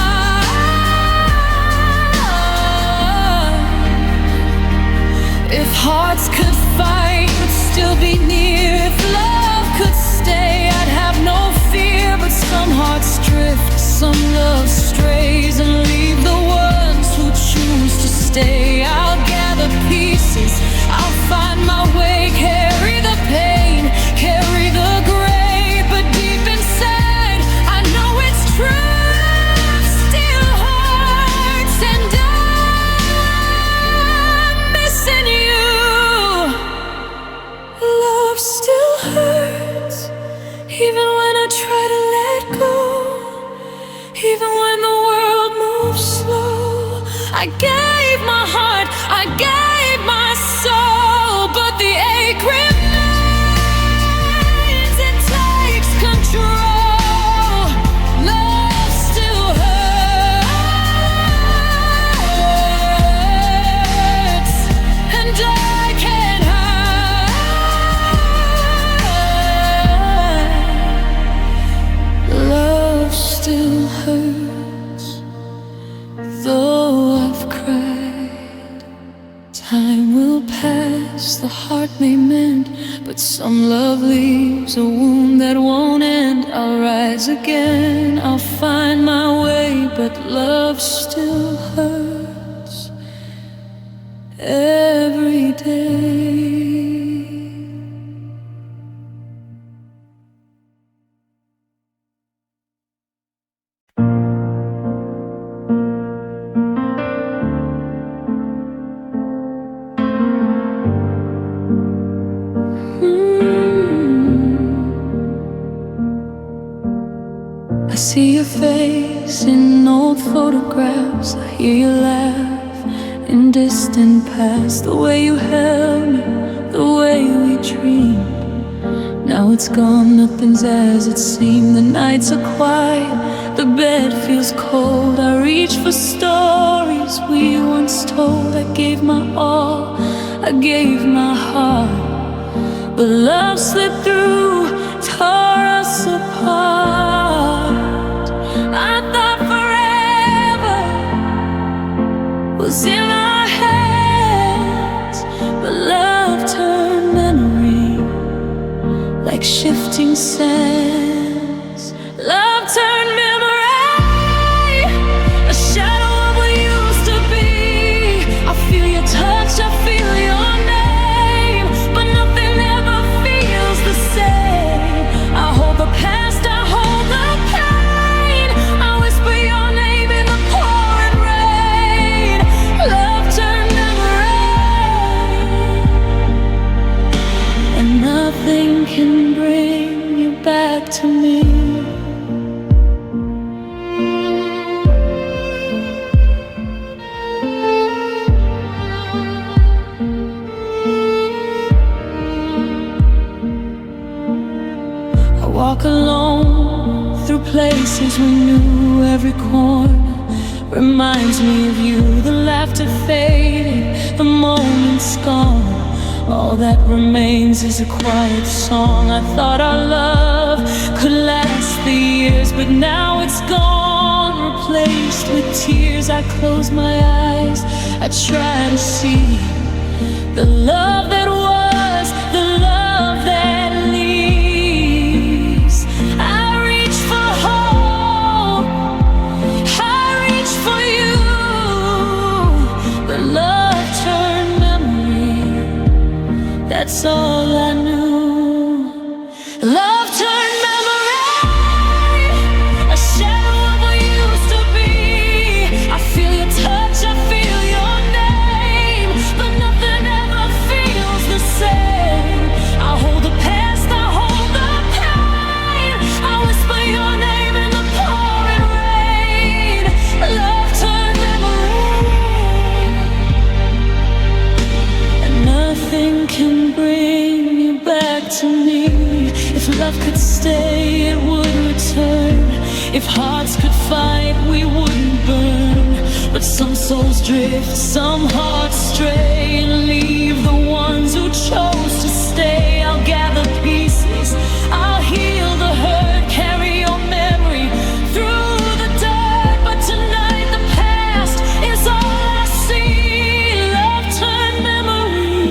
If hearts could fight but still be near, if love could stay, I'd have no fear. But some hearts drift, some love strays, and leave the ones who choose to stay. I'll gather pieces, I'll find my way, carry the pain, carry the gray, but deep inside I know it's true. Still hurts, and I'm missing you. Love still hurts, even when I try to let go. Even when the world moves slow, I gave my heart, I gave my soul, but the ache remains, it takes control. Love still hurts, and I can't hide. Love still hurts, though I've cried. Time will pass, the heart may mend, but some love leaves a wound that won't end. I'll rise again, I'll find my way, but love still hurts every day. your face in old photographs. I hear you laugh in distant past. The way you held me, the way we dreamed. Now it's gone, nothing's as it seemed. The nights are quiet, the bed feels cold. I reach for stories we once told. I gave my all, I gave my heart, but love slipped through, tore us apart. I thought forever was in our hands, but love turned memory like shifting sands. Love turned memory, a shadow of what used to be. I feel your touch, I feel your name, but nothing ever feels the same. I hold the past, I hold the pain. I whisper your name in the pouring rain. Love turned memory, and nothing can bring you back to me. Walk alone through places we knew. Every corner reminds me of you. The laughter fading, the moment's gone. All that remains is a quiet song. I thought our love could last the years, but now it's gone, replaced with tears. I close my eyes, I try to see the love that was, the love that leaves. I reach for hope, I reach for you, but love turned memory, that's all I knew. Love turned memory, a shadow of what used to be. I feel your touch, I feel your name, but nothing ever feels the same. I hold the past, I hold the pain. I whisper your name in the pouring rain. Love turned memory, and nothing can bring you back to me. If love could stay, it would return. If hearts could fight, we wouldn't burn. But some souls drift, some hearts stray, and leave the ones who chose to stay. I'll gather pieces, I'll heal the hurt, carry your memory through the dirt. But tonight the past is all I see. Love turned memory,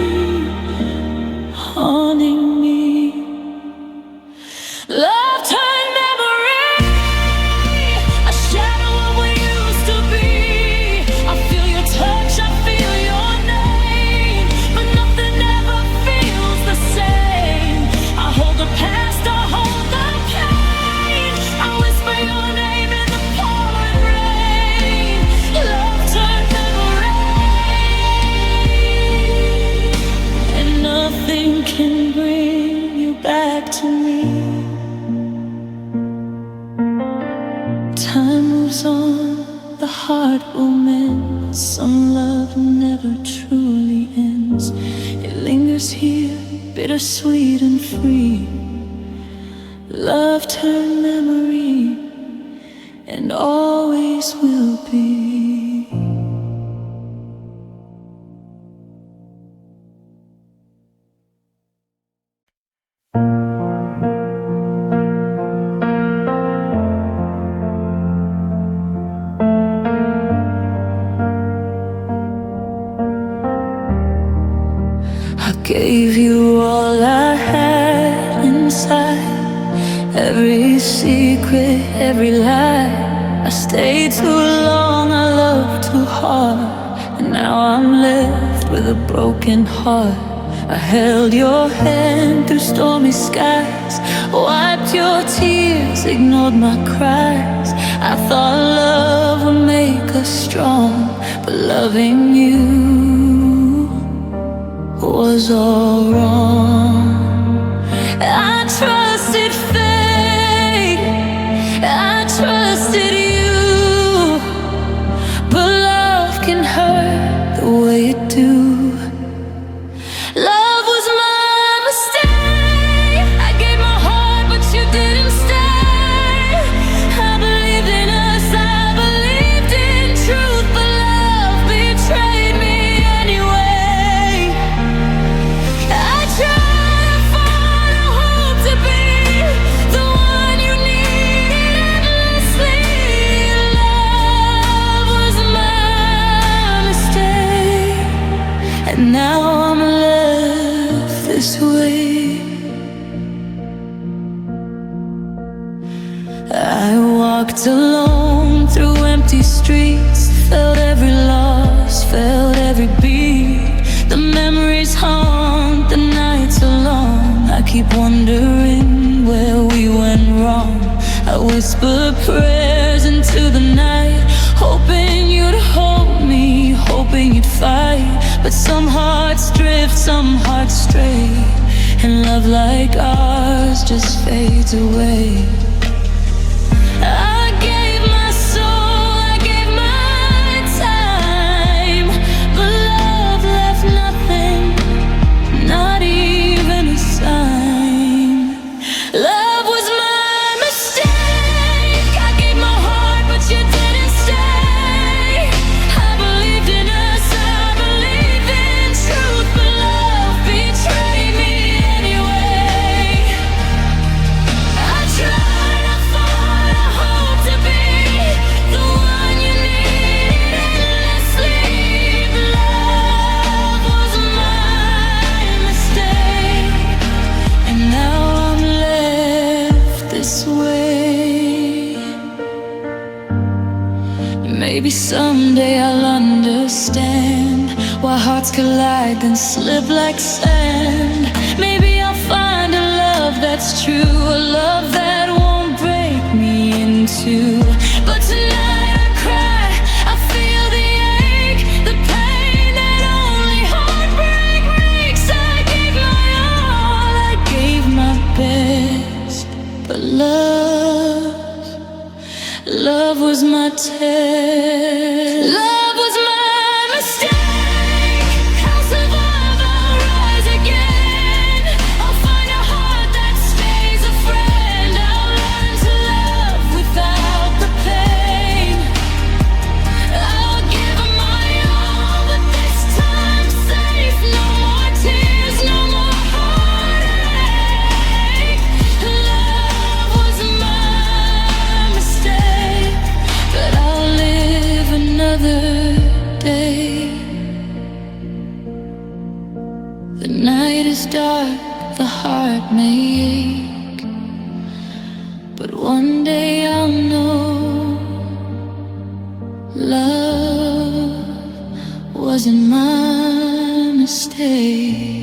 haunting me. Love turned memory, a shadow of what used to be. I feel your touch, I feel your name, but nothing ever feels the same. I hold the past, I hold the pain. I whisper your name in the pouring rain. Love turned memory, and nothing can bring you back to me. Time moves on, the heart will mend. Some love never truly ends. It lingers here, bittersweet and free. Love turned memory, and always will be. Gave you all I had inside, every secret, every lie. I stayed too long, I loved too hard, and now I'm left with a broken heart. I held your hand through stormy skies, wiped your tears, ignored my cries. I thought love would make us strong, but loving you was all wrong. I trusted fate, I trusted streets, felt every loss, felt every beat. The memories haunt the nights alone. I keep wondering where we went wrong. I whisper prayers into the night, hoping you'd hold me, hoping you'd fight. But some hearts drift, some hearts stray, and love like ours just fades away. I gave my soul, I gave my time, but love left nothing, not even a sign. Love was my mistake. I gave my heart, but you didn't stay. I believed in us, I believed in truth, but love betrayed me anyway. I tried, I fought, I hoped to be the one you needed endlessly. Love was my mistake, and now I'm left this way. Maybe someday I'll understand why hearts collide and slip like sand. Maybe I'll find a love that's true, a love that won't break me in two. But tonight I cry, I feel the ache, the pain that only heartbreak makes. I gave my all, I gave my best, but love was my test. Love was my mistake. I'll survive, I'll rise again. I'll find a heart that stays a friend. I'll learn to love without the pain. I'll give my all, but this time safe. No more tears, no more heartache. Love was my mistake, but I'll live another day. The night is dark, the heart may ache, but one day I'll know love wasn't my mistake.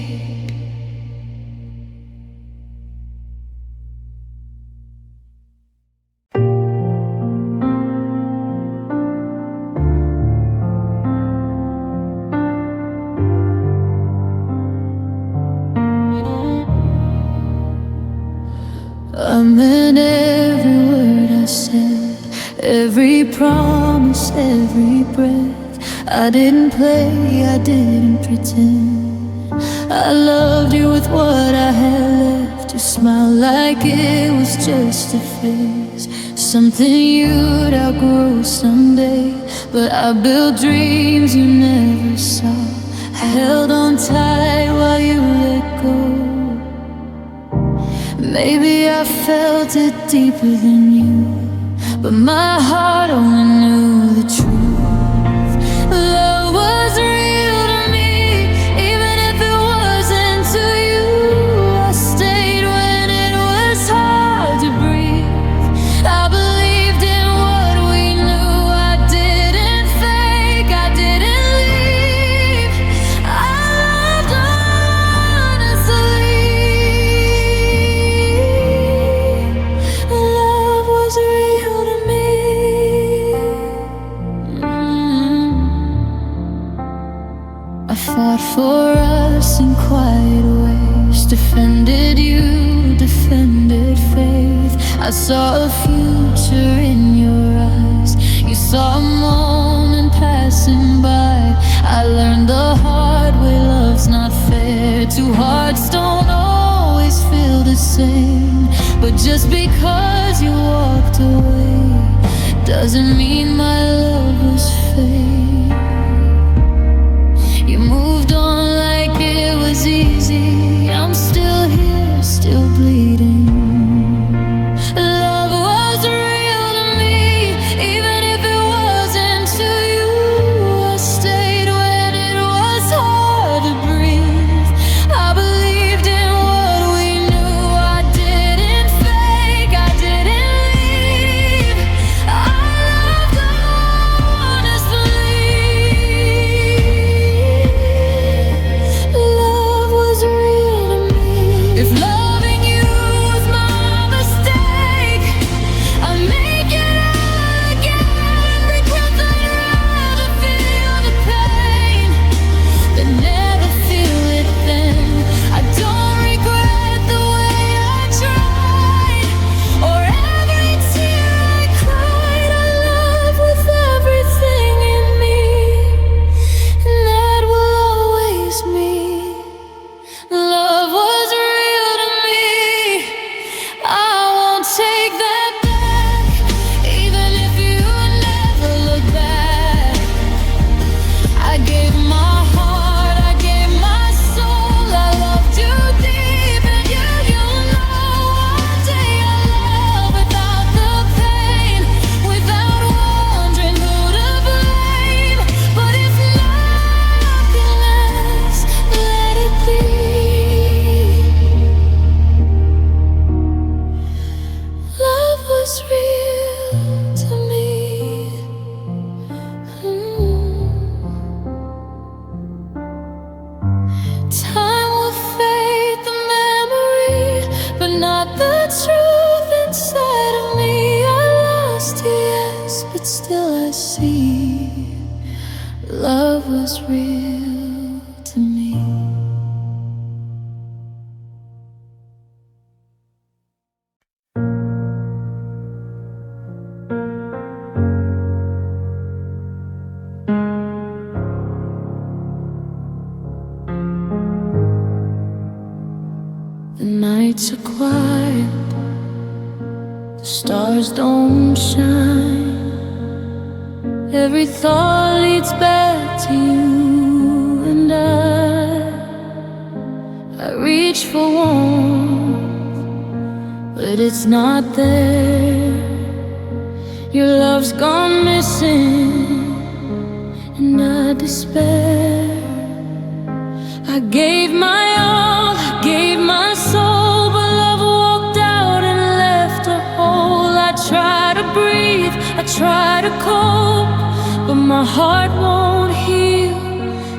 I meant every word I said, every promise, every breath. I didn't play, I didn't pretend. I loved you with what I had left. You smiled like it was just a phase, something you'd outgrow someday. But I built dreams you never saw. I held on tight while you let go. Maybe I felt it deeper than you, but my heart only knew the truth. Love was real to me, even if it wasn't to you. I stayed when it was hard to breathe. I believed in what we knew. I didn't fake, I didn't leave. I loved honestly. Love was real to me. I fought for us in quiet ways, defended you, defended faith. I saw a future in your eyes. You saw a moment passing by. I learned the hard way, love's not fair. Two hearts don't always feel the same, but just because you walked away doesn't mean my love was fake. You moved on like it was easy. I'm still here, still bleeding. Love was real to me, even if it wasn't to you. I stayed when it was hard to breathe. I believed in what we knew. I didn't fake, I didn't leave. I loved love was real to me. The nights are quiet, the stars don't shine. Every thought leads back to you and I reach for warmth, but it's not there. Your love's gone missing, and I despair. I gave my all, I gave my soul, but love walked out and left a hole. I try to breathe, I try to cope, but my heart won't heal.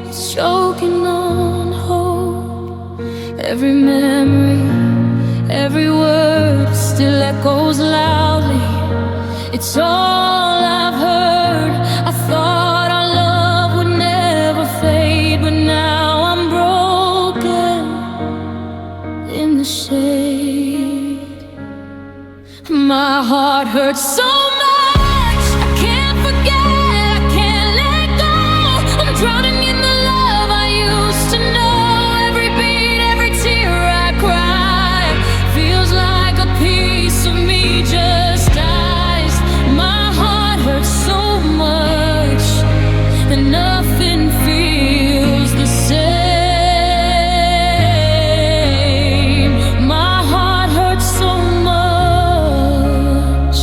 It's choking on hope. Every memory, every word still echoes loudly. It's all I've heard. I thought our love would never fade, but now I'm broken in the shade. My heart hurts so much, I can't forget, I can't let go. I'm drowning in the love I used to know. Every beat, every tear I cry feels like a piece of me just dies. My heart hurts so much, and nothing feels the same. My heart hurts so much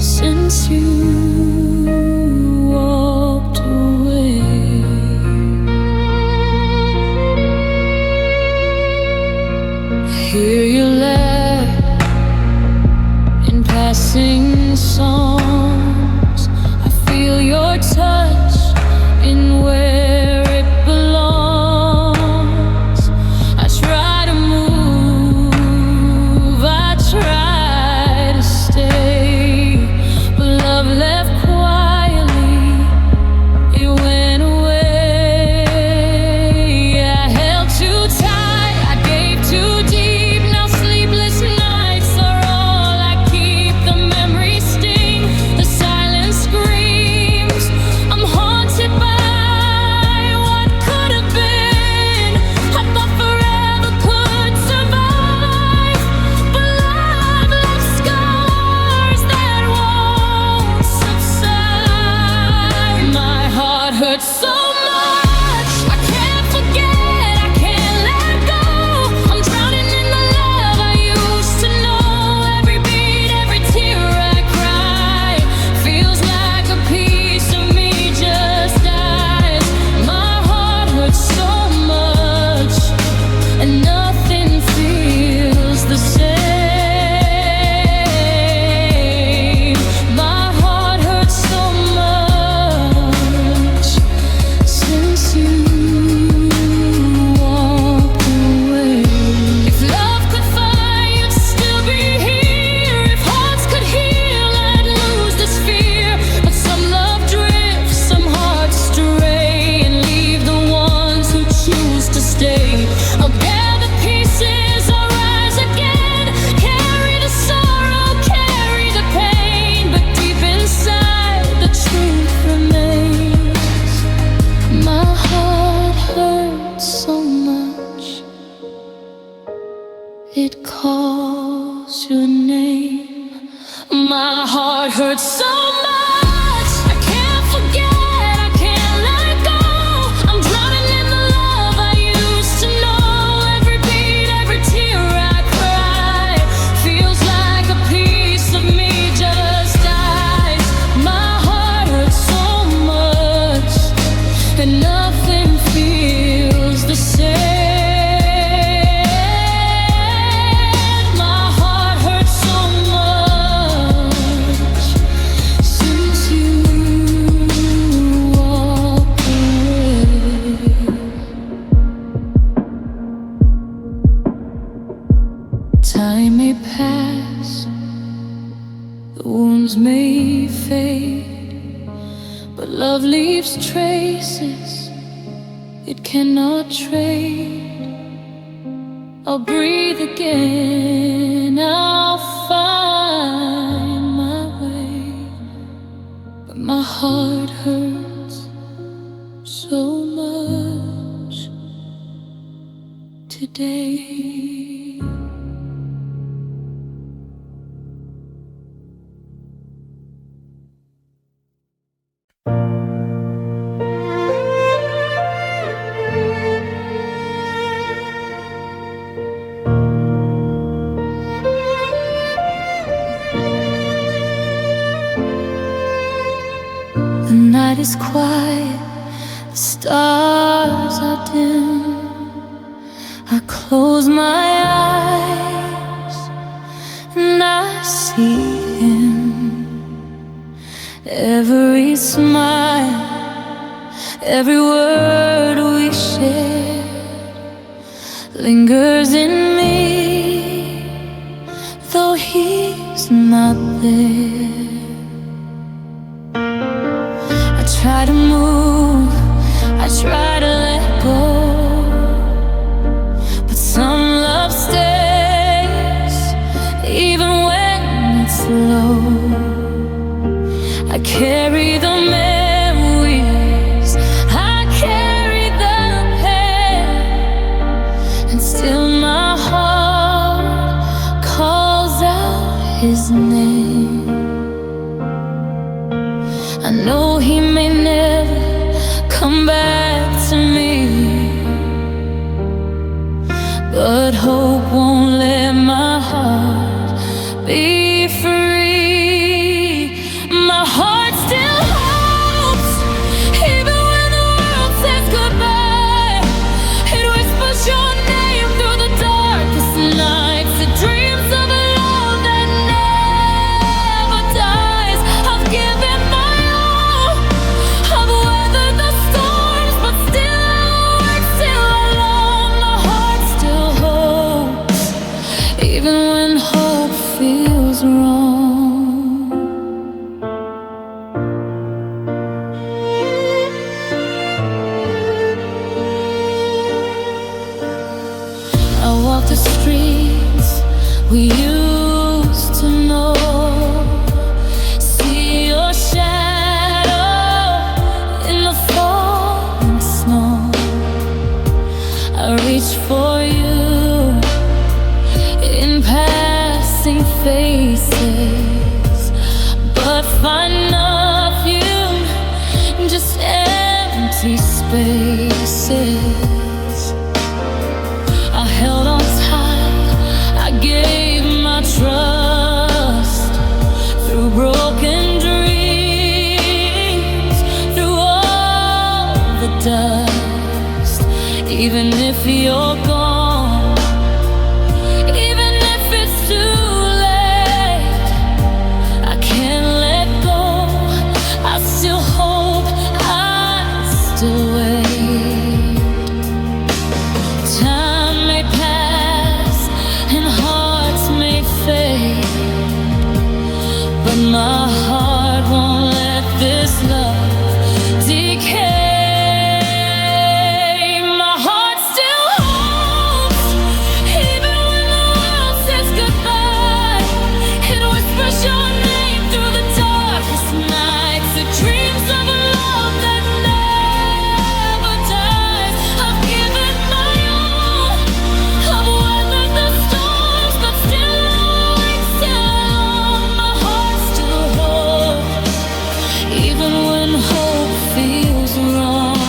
since you walked away. I hear you laugh in passing songs. I feel your touch in where it belongs. I try to move, I try to stay, but love left quietly, it went away. I held too tight, I gave too deep. Now sleepless nights are all I keep. The memories sting, the silence screams. I'm haunted by what could have been. I thought forever could survive, but love left scars that won't subside. My heart hurts so much, I can't forget, I can't let go. I'm drowning in the love I used to know. Every beat, every tear I cry feels like a piece of me just dies. My heart hurts so much, and nothing feels the same. My heart hurts so much since you walked away. If love could fly, you'd still be here. If hearts could heal, I'd lose this fear. But some love drifts, some hearts stray, and leave the ones who choose to stay. I'll gather pieces, I'll rise again. Carry the sorrow, carry the pain, but deep inside the truth remains. My heart hurts so much, it calls your name. My heart hurts so much, I can't forget, I can't let go. I'm drowning in the love I used to know. Every beat, every tear I cry feels like a piece of me just dies. My heart hurts so much, and nothing feels the same. My heart hurts so much since you walked away. Time may pass, the wounds may fade, but love leaves traces it cannot trade. I'll breathe again, I'll find my way. But my heart hurts so much today. The night is quiet, the stars are dim. I close my eyes and I see him. Every smile, every word we shared lingers in me, though he's not there. I try to move, I try to let go, but some love stays, even when it's low. I carry the memories, I carry the pain, and still my heart calls out his name. I know he may never come back to me, but hope won't let my heart be free. My heart still hopes, even when the world says goodbye. It whispers your name through the darkest nights. It dreams of a love that never dies. I've given my all, I've weathered the storms, but still I work till alone. My heart still hopes, even when hope feels wrong. I walk the streets we used to know, see your shadow in the falling snow. I reach for you in passing faces, but find nothing, just empty spaces. I held on tight, I gave my trust through broken dreams, through all the dust. Even if you're gone, even if it's too late, I can't let go. I still hope, I still wait. Time may pass and hearts may fade, but my heart won't let this love decay. My heart still hopes, even when the world says goodbye. It whispers your name through the darkest nights. It dreams of a love that never dies. I've given my all, I've weathered the storms, but still I wait till alone. My heart still hopes, even when hope feels wrong.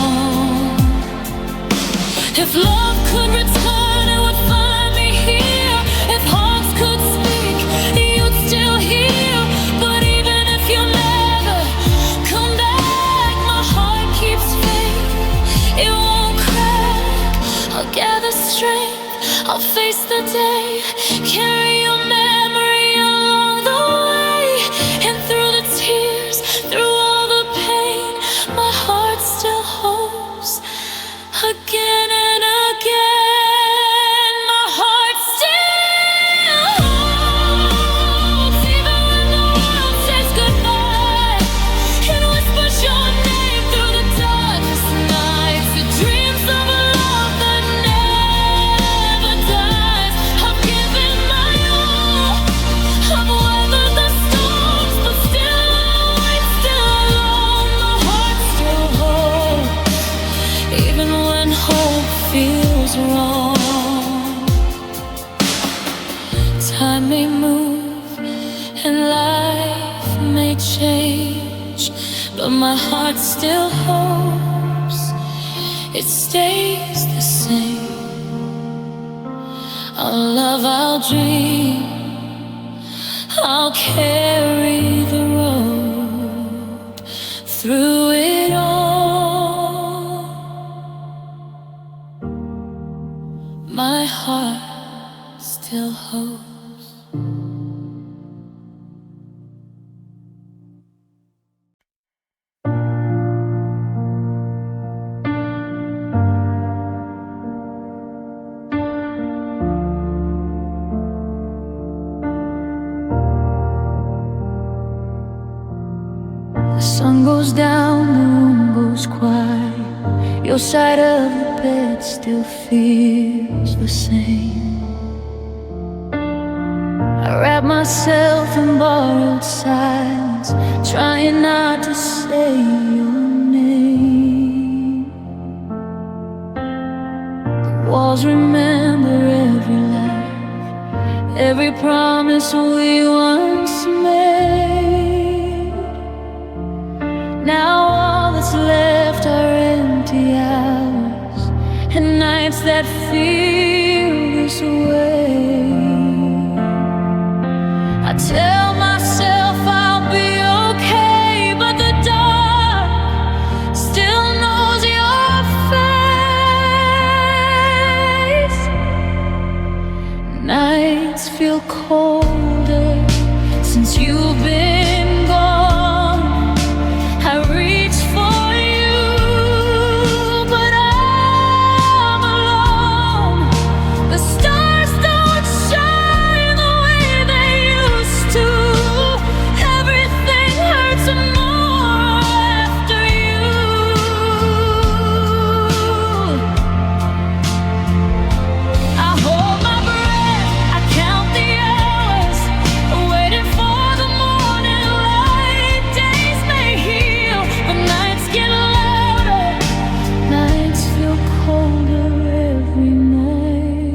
If love could return, it would find me here. If hearts could speak, you'd still hear. But even if you never come back, my heart keeps faith, it won't crack. I'll gather strength, I'll face the day, carry your memory along the way. And through the tears, through all the pain, my heart still hopes again and again. My heart still hopes, even when the world says goodbye. It whispers your name through the darkest nights. It dreams even when hope feels wrong. Time may move and life may change, but my heart still hopes it stays the same. I'll love, I'll dream, I'll carry the road through it all. My heart still hopes. The sun goes down, the room goes quiet. Your side of the bed still feels the same. I wrap myself in borrowed silence, trying not to say your name. The walls remember every laugh, every promise we once made. Now all that's left are empty hours and nights that feel this way. I tell myself I'll be okay, but the dark still knows your face. Nights feel colder since you've been gone. I reach for you, but I'm alone. The stars don't shine the way they used to. Everything hurts more after you. I hold my breath, I count the hours, waiting for the morning light. Days may heal, but nights get louder. Nights feel colder every night.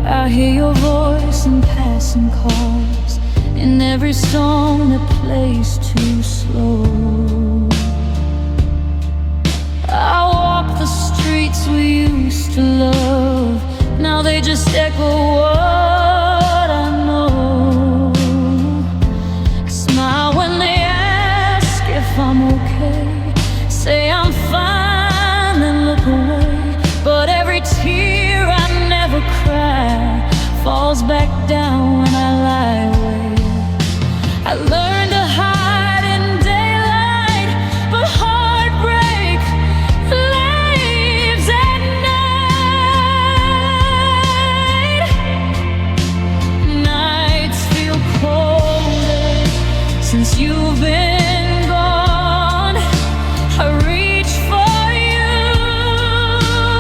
I hear your voice in passing cars, in every song that plays too slow. I walk the streets we used to love, now they just echo what I know. Smile when they ask if I'm okay, say I'm fine, then look away. But every tear I never cry falls back down when I lie awake. I learned to hide in daylight, but heartbreak lives at night. Nights feel colder since you've been gone. I reach for you,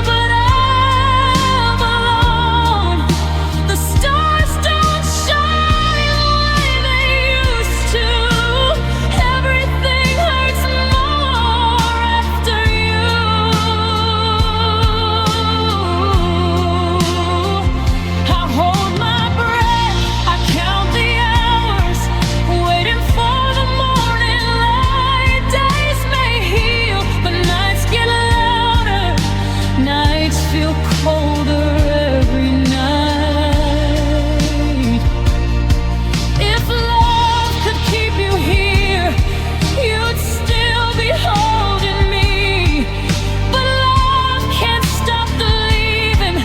but I'm alone. The stars don't shine the way they used to. Everything hurts more after you. I hold my breath, I count the hours, waiting for the morning light. Days may heal, but nights get louder. Nights feel colder every night. If love could keep you here, you'd still be holding me. But love can't stop the leaving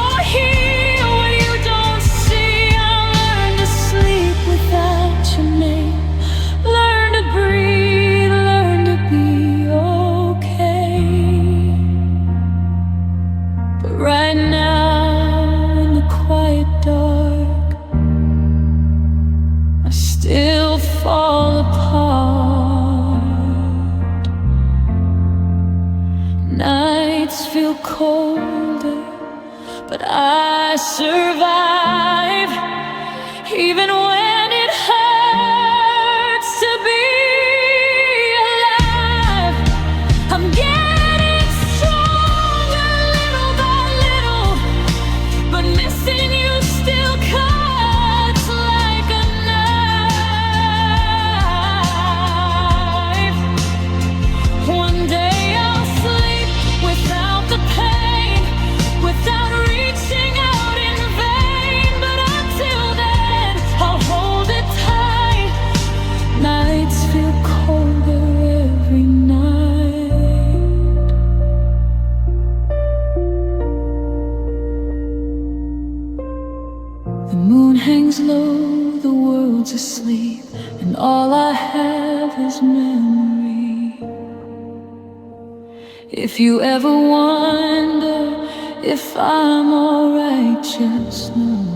or heal what you don't see. I'll learn to sleep without your name, learn to breathe, learn to be okay. But right now, in the quiet dark, I still fall apart. Nights feel colder, but I survive, even when it hurts. and all I have is memory. If you ever wonder if I'm alright, just know